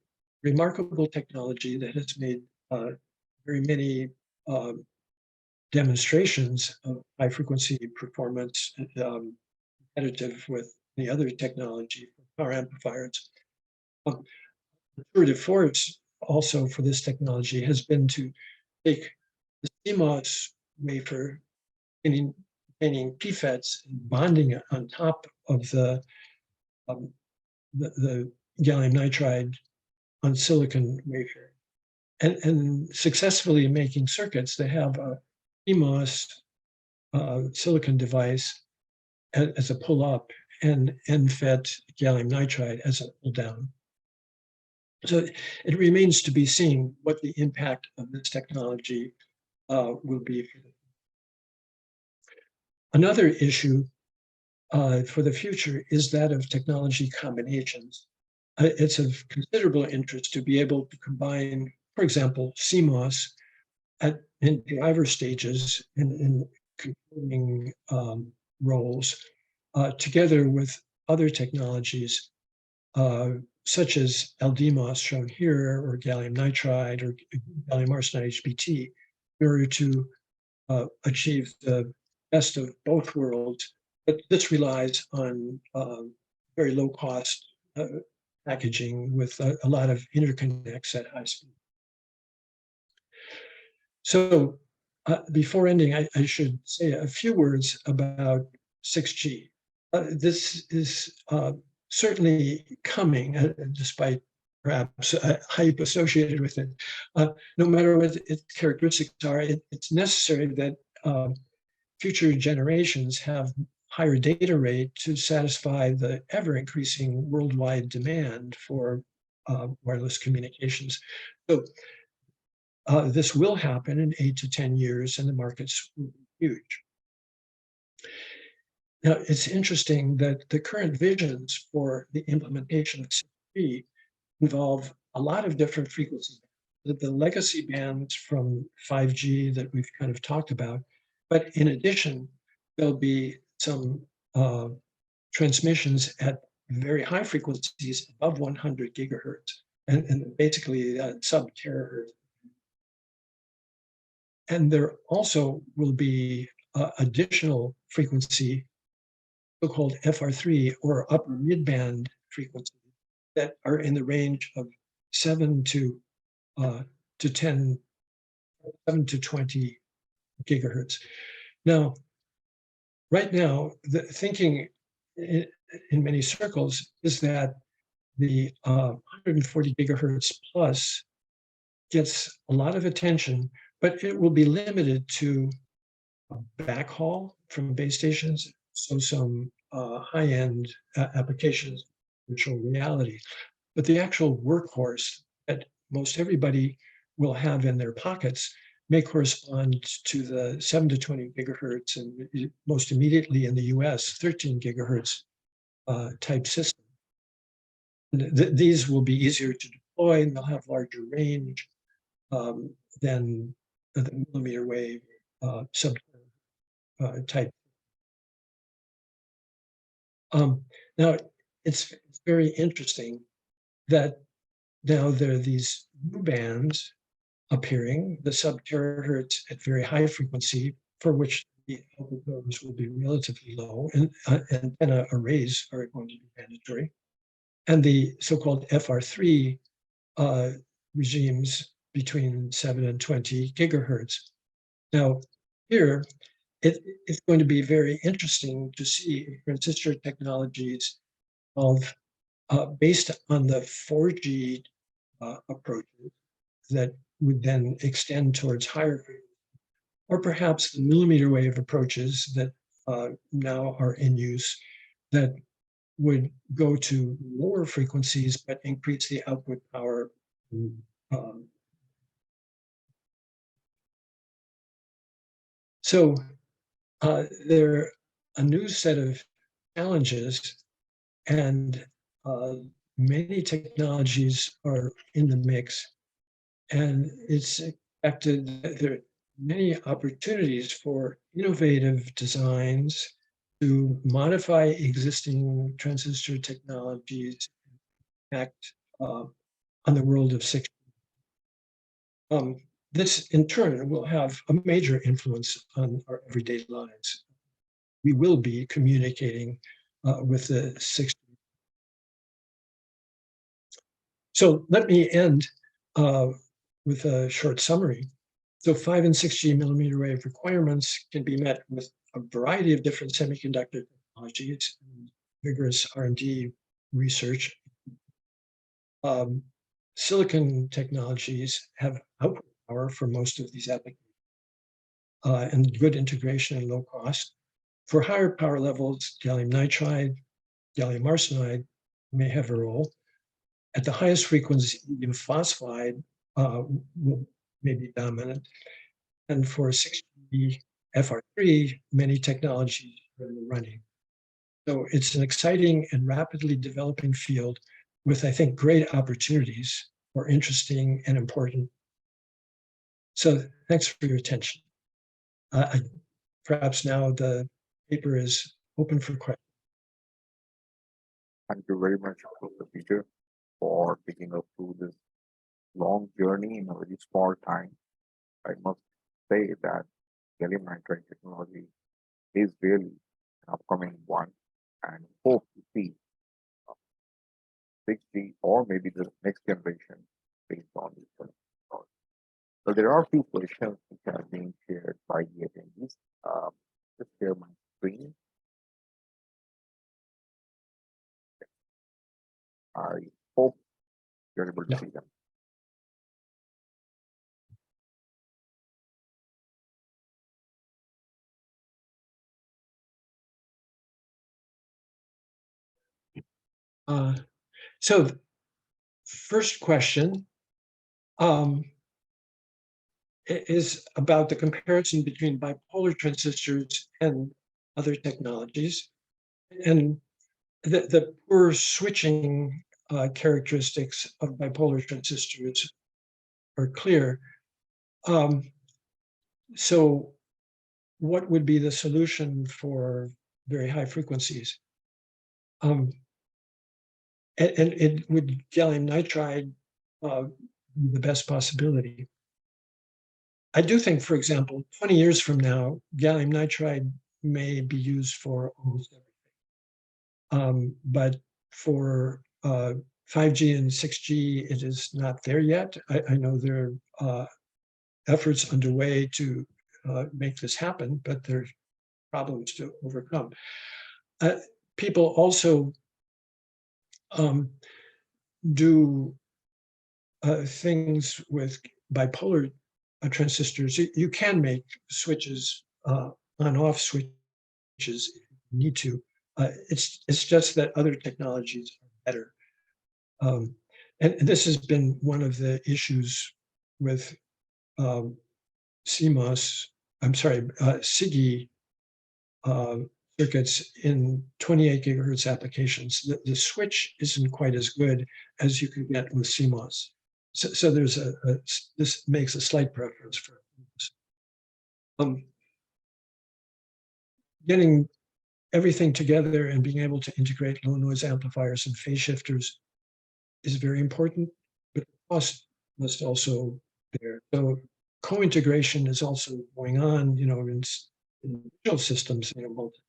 remarkable technology that has made very many demonstrations of high frequency performance competitive with the other technology for power amplifiers. The tour de force also for this technology has been to take the CMOS wafer containing PFETs and bonding it on top of the gallium nitride on silicon wafer, and successfully making circuits that have a CMOS silicon device as a pull up and NFET gallium nitride as a pull down. So it remains to be seen what the impact of this technology will be. Another issue for the future is that of technology combinations. It's of considerable interest to be able to combine, for example, CMOS in driver stages in controlling roles together with other technologies such as LDMOS shown here, or gallium nitride, or gallium arsenide HBT, in order to achieve the best of both worlds. But this relies on very low cost packaging with a lot of interconnects at high speed. So before ending, I should say a few words about 6G. This is certainly coming, despite perhaps hype associated with it. No matter what its characteristics are, it's necessary that future generations have higher data rate to satisfy the ever-increasing worldwide demand for wireless communications. So this will happen in 8 to 10 years, and the markets will be huge. Now, it's interesting that the current visions for the implementation of 6G involve a lot of different frequencies. The legacy bands from 5G that we've kind of talked about, but in addition, there'll be some transmissions at very high frequencies above 100 gigahertz, and basically sub-terahertz. And there also will be additional frequency, so-called FR3 or upper midband frequencies, that are in the range of 7 to 20 gigahertz. Now, right now, the thinking in many circles is that the 140 gigahertz plus gets a lot of attention, but it will be limited to backhaul from base stations, so some high-end applications, virtual reality. But the actual workhorse that most everybody will have in their pockets may correspond to the 7 to 20 gigahertz, and most immediately in the US, 13 gigahertz type system. These will be easier to deploy, and they'll have larger range than the millimeter wave sub type. Now, it's very interesting that now there are these new bands appearing, the sub-terahertz at very high frequency, for which the output numbers will be relatively low, and antenna arrays are going to be mandatory, and the so-called FR3 regimes between 7 and 20 gigahertz. Now, here, it's going to be very interesting to see transistor technologies of based on the 4G approaches that would then extend towards higher frequency, or perhaps the millimeter wave approaches that now are in use that would go to lower frequencies but increase the output power. So there are a new set of challenges, and many technologies are in the mix, and it's expected that there are many opportunities for innovative designs to modify existing transistor technologies and act on the world of 6G. This, in turn, will have a major influence on our everyday lives. We will be communicating with the 6G. So let me end with a short summary. So 5 and 6G millimeter wave requirements can be met with a variety of different semiconductor technologies and vigorous R&D research. Silicon technologies have output power for most of these applications and good integration and low cost. For higher power levels, gallium nitride, gallium arsenide may have a role. At the highest frequency, indium phosphide may be dominant. And for 6G FR3, many technologies are in the running. So it's an exciting and rapidly developing field with, I think, great opportunities for interesting and important. So thanks for your attention. Perhaps now the paper is open for questions. Thank you very much, Professor Peter, for taking us through this long journey in a very small time. I must say that gallium nitride technology is really an upcoming one, and hope to see 6G or maybe the next generation based on this technology. So there are a few questions which are being shared by the attendees. Just share my screen. I hope you're able to see them. So first question is about the comparison between bipolar transistors and other technologies, and the poor switching characteristics of bipolar transistors are clear. So what would be the solution for very high frequencies? And it would gallium nitride be the best possibility? I do think, for example, 20 years from now, gallium nitride may be used for almost everything. But for 5G and 6G, it is not there yet. I know there are efforts underway to make this happen, but there's problems to overcome. People also do things with bipolar transistors. You can make switches, on-off switches if you need to. It's just that other technologies are better. And this has been one of the issues with CMOS, I'm sorry, SIGI circuits in 28 gigahertz applications. The switch isn't quite as good as you can get with CMOS. So there's this makes a slight preference for getting everything together and being able to integrate low noise amplifiers and phase shifters is very important, but cost must also be there. So co-integration is also going on, in digital systems, multi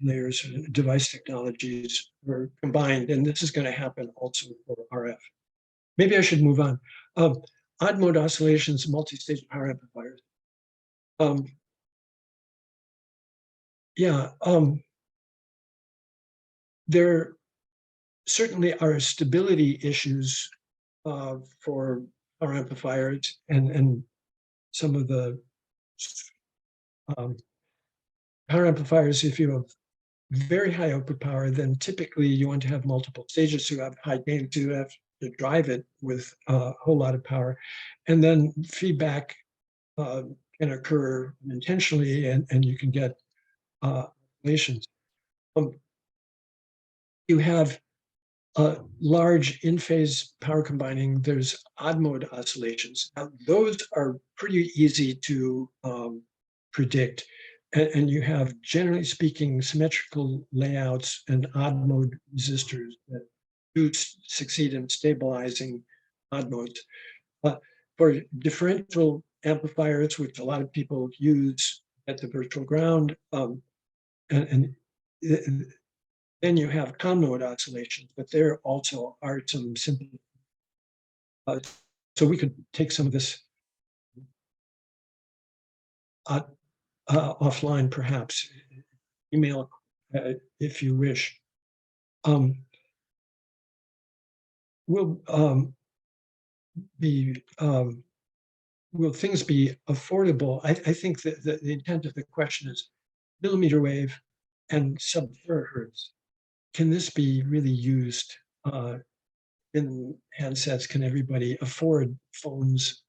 layers, device technologies were combined, and this is going to happen also for RF. Maybe I should move on. Odd mode oscillations, multi-stage power amplifiers. There certainly are stability issues for power amplifiers, and some of the power amplifiers, if you have very high output power, then typically you want to have multiple stages to have high gain, to have to drive it with a whole lot of power. And then feedback can occur intentionally, and you can get oscillations. You have large in-phase power combining. There's odd mode oscillations. Now, those are pretty easy to predict. And you have, generally speaking, symmetrical layouts and odd mode resistors that do succeed in stabilizing odd modes. For differential amplifiers, which a lot of people use at the virtual ground, and then you have con mode oscillations, but there also are some simple. So we could take some of this offline, perhaps. Email if you wish. Will things be affordable? I think that the intent of the question is millimeter wave and sub-terahertz. Can this be really used in handsets? Can everybody afford phones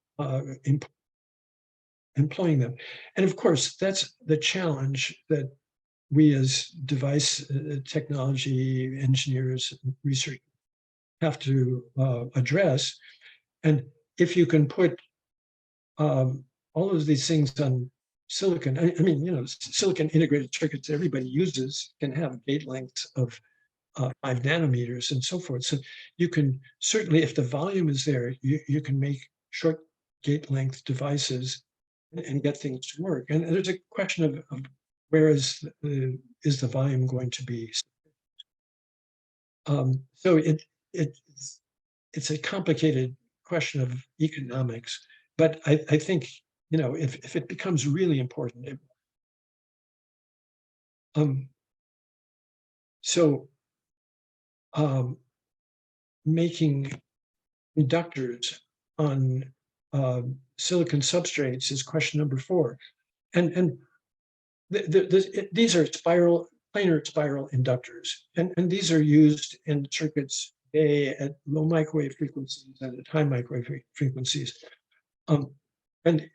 employing them? And of course, that's the challenge that we as device technology engineers and research have to address. And if you can put all of these things on silicon, I mean, silicon integrated circuits everybody uses can have gate lengths of 5 nanometers and so forth. So you can certainly, if the volume is there, you can make short gate length devices and get things to work. And there's a question of where is the volume going to be? So it's a complicated question of economics, but I think, if it becomes really important, making inductors on silicon substrates is question number 4. And these are planar spiral inductors. And these are used in circuits today at low microwave frequencies and at high microwave frequencies. And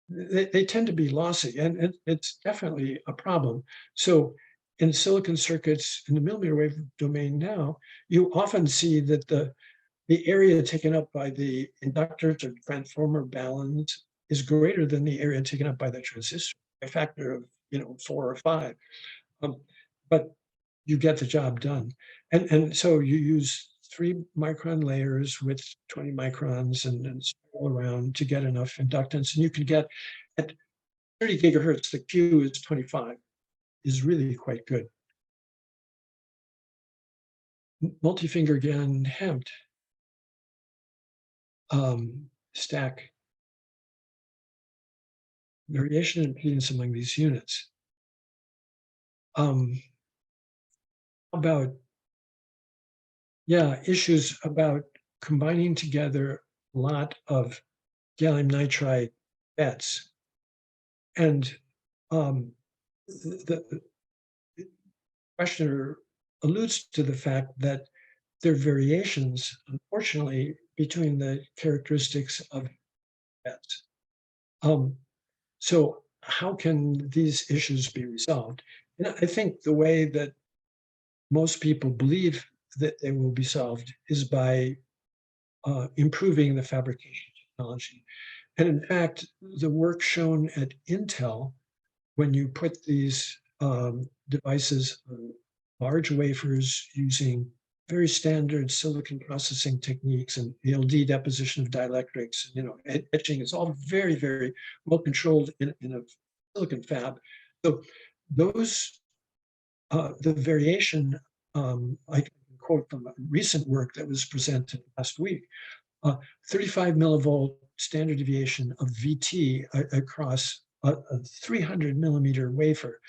they tend to be lossy, and it's definitely a problem. So in silicon circuits in the millimeter wave domain now, you often see that the area taken up by the inductors or transformer balance is greater than the area taken up by the transistor, a factor of 4 or 5. But you get the job done. And so you use 3 micron layers with 20 microns and spiral around to get enough inductance. And you can get at 30 gigahertz, the Q is 25, is really quite good. Multi-finger again, hemmed. Stack variation in impedance among these units. About issues about combining together a lot of gallium nitride FETs, and the questioner alludes to the fact that their variations, unfortunately, between the characteristics of FETs. So how can these issues be resolved? And I think the way that most people believe that they will be solved is by improving the fabrication technology. And in fact, the work shown at Intel, when you put these devices on large wafers using very standard silicon processing techniques and ALD deposition of dielectrics, etching is all very, very well controlled in a silicon fab. So those, the variation, I can quote from a recent work that was presented last week, 35 millivolt standard deviation of VT across a 300 millimeter wafer,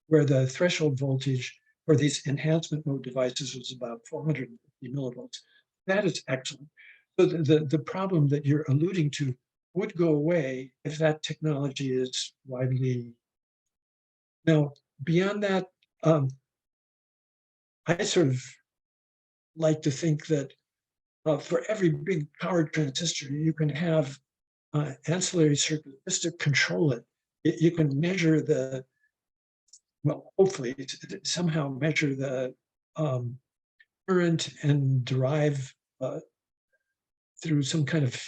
where the threshold voltage for these enhancement mode devices was about 450 millivolts. That is excellent. So the problem that you're alluding to would go away if that technology is widely. Now, beyond that, I sort of like to think that for every big power transistor, you can have ancillary circuits just to control it. You can measure the, well, hopefully somehow measure the current and derive through some kind of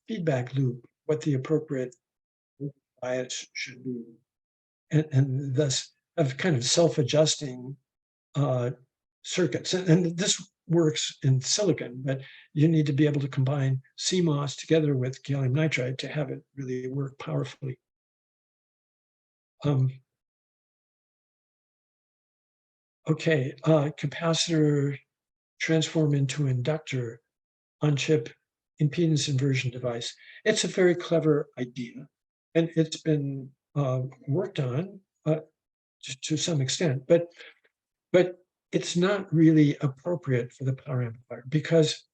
feedback loop what the appropriate bias should be, and thus have kind of self-adjusting circuits. And this works in silicon, but you need to be able to combine CMOS together with gallium nitride to have it really work powerfully. Okay, capacitor transform into inductor on chip impedance inversion device. It's a very clever idea, and it's been worked on to some extent, but it's not really appropriate for the power amplifier, because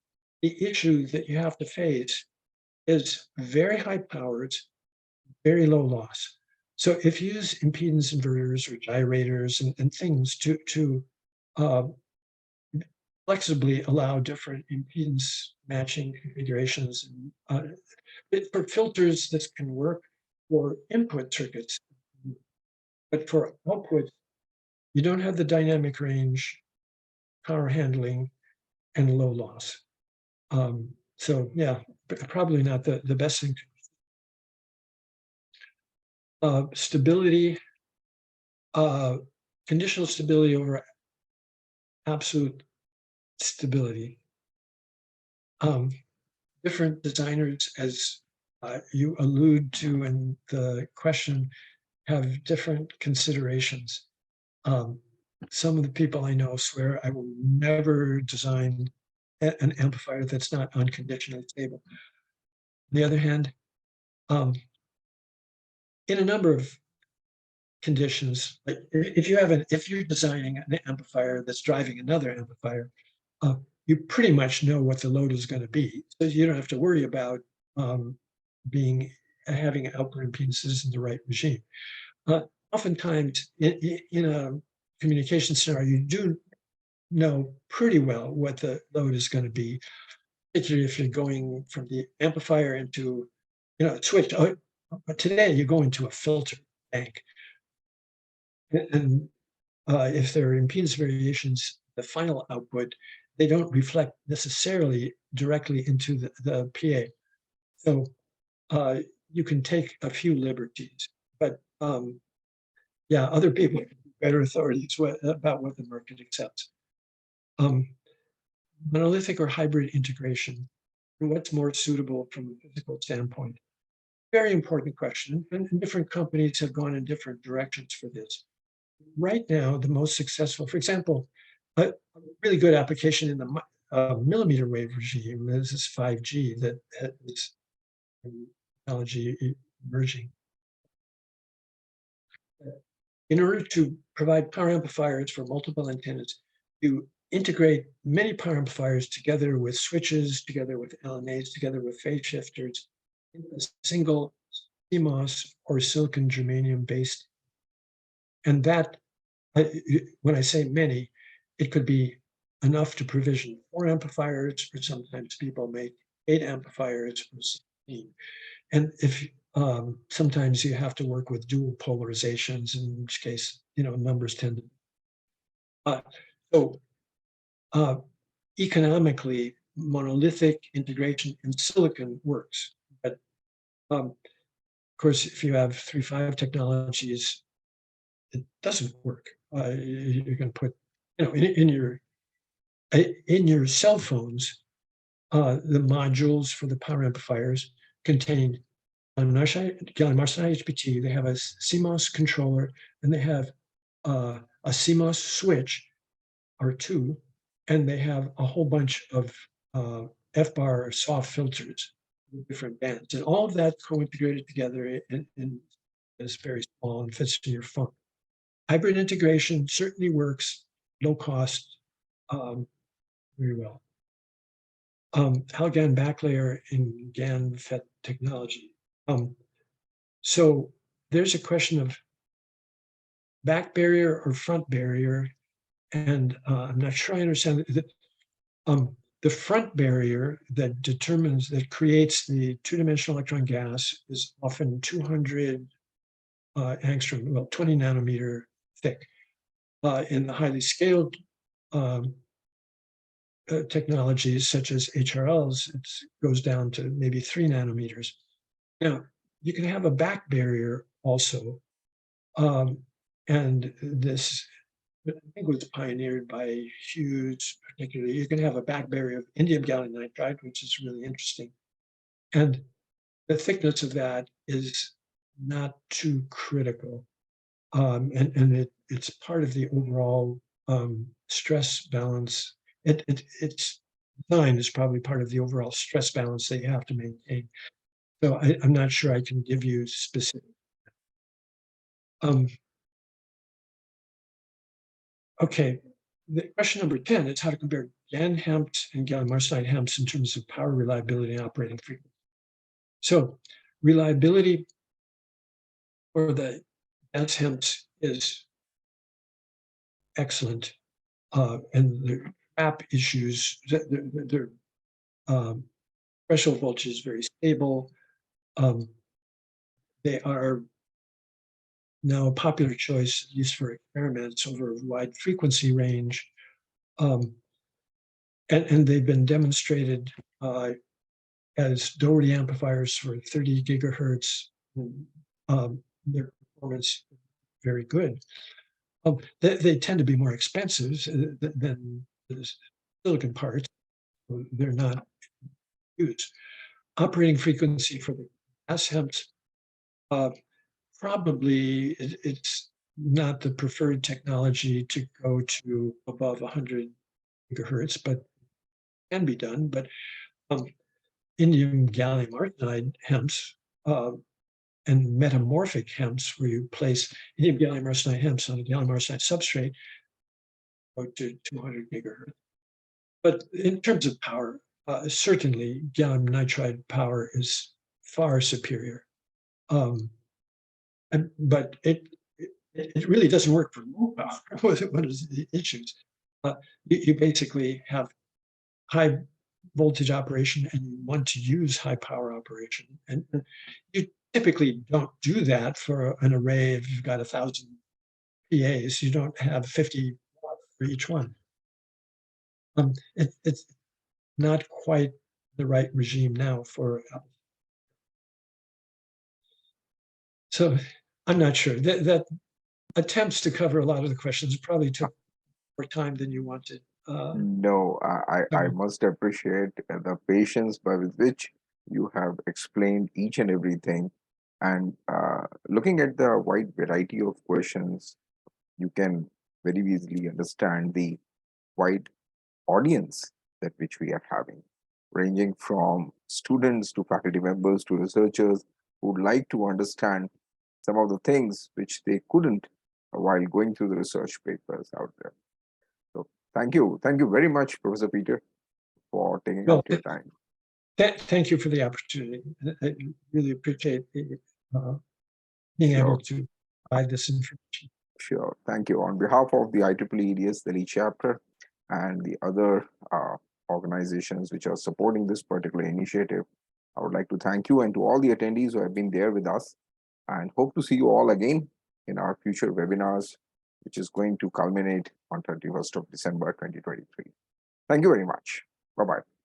the issue that you have to face is very high powers, very low loss. So if you use impedance inverters or gyrators and things to flexibly allow different impedance matching configurations, for filters, this can work for input circuits, but for output, you don't have the dynamic range, power handling, and low loss. So yeah, probably not the best thing. Stability, conditional stability over absolute stability. Different designers, as you allude to in the question, have different considerations. Some of the people I know swear I will never design an amplifier that's not unconditionally stable. On the other hand, in a number of conditions, like if you're designing an amplifier that's driving another amplifier, you pretty much know what the load is going to be, so you don't have to worry about having output impedances in the right regime. Oftentimes, in a communication scenario, you do know pretty well what the load is going to be, particularly if you're going from the amplifier into, switch. But today you go into a filter bank, and if there are impedance variations, the final output, they don't reflect necessarily directly into the PA. So you can take a few liberties, but yeah, other people have better authorities about what the market accepts. Monolithic or hybrid integration, and what's more suitable from a physical standpoint? Very important question, and different companies have gone in different directions for this. Right now, the most successful, for example, a really good application in the millimeter wave regime is this 5G that is technology emerging. In order to provide power amplifiers for multiple antennas, you integrate many power amplifiers together with switches, together with LNAs, together with phase shifters, in a single CMOS or silicon germanium based. And that, when I say many, it could be enough to provision 4 amplifiers, or sometimes people make 8 amplifiers for 16. And if sometimes you have to work with dual polarizations, in which case, numbers tend to. Economically, monolithic integration in silicon works. But of course, if you have 3.5 technologies, it doesn't work. You're going to put, in your cell phones, the modules for the power amplifiers contain gallium arsenide HBT. They have a CMOS controller, and they have a CMOS switch, R2, and they have a whole bunch of FBAR soft filters with different bands. And all of that co-integrated together in is very small and fits in your phone. Hybrid integration certainly works, low cost, very well. Halogen backlayer in GaN FET technology. So there's a question of back barrier or front barrier, and I'm not sure I understand that. The front barrier that creates the two-dimensional electron gas is often 200 angstrom, well, 20 nanometer thick. In the highly scaled technologies such as HRLs, it goes down to maybe 3 nanometers. Now, you can have a back barrier also, and this, I think, was pioneered by Hughes, particularly. You can have a back barrier of indium gallium nitride, which is really interesting. And the thickness of that is not too critical. It's part of the overall stress balance. Its design is probably part of the overall stress balance that you have to maintain. So I'm not sure I can give you specific. Okay, the question number 10 is how to compare GaN HEMTs and gallium arsenide HEMTs in terms of power reliability and operating frequency. So reliability for the GaN HEMTs is excellent, and the trap issues, their threshold voltage is very stable. They are now a popular choice used for experiments over a wide frequency range. And they've been demonstrated as Doherty amplifiers for 30 gigahertz. Their performance is very good. They tend to be more expensive than the silicon parts. So they're not used. Operating frequency for the gas HEMT, probably it's not the preferred technology to go to above 100 gigahertz, but can be done. But indium gallium arsenide HEMTs and metamorphic HEMTs, where you place indium gallium arsenide HEMTs on a gallium arsenide substrate, go to 200 gigahertz. But in terms of power, certainly gallium nitride power is far superior. But it really doesn't work for low power. What is the issues? You basically have high voltage operation and you want to use high power operation. And you typically don't do that for an array. If you've got 1,000 PAs, you don't have 50 for each one. It's not quite the right regime now for. So I'm not sure that attempts to cover a lot of the questions probably took more time than you wanted. No, I must appreciate the patience by with which you have explained each and everything. And looking at the wide variety of questions, you can very easily understand the wide audience that which we are having, ranging from students to faculty members to researchers who would like to understand some of the things which they couldn't while going through the research papers out there. So thank you very much, Professor Peter, for taking out your time. Thank you for the opportunity. I really appreciate being able to provide this information. Sure. Thank you. On behalf of the IEEE EDS Delhi chapter, and the other organizations which are supporting this particular initiative. I would like to thank you and to all the attendees who have been there with us, and hope to see you all again in our future webinars, which is going to culminate on 31st of December 2023. Thank you very much. Bye-bye.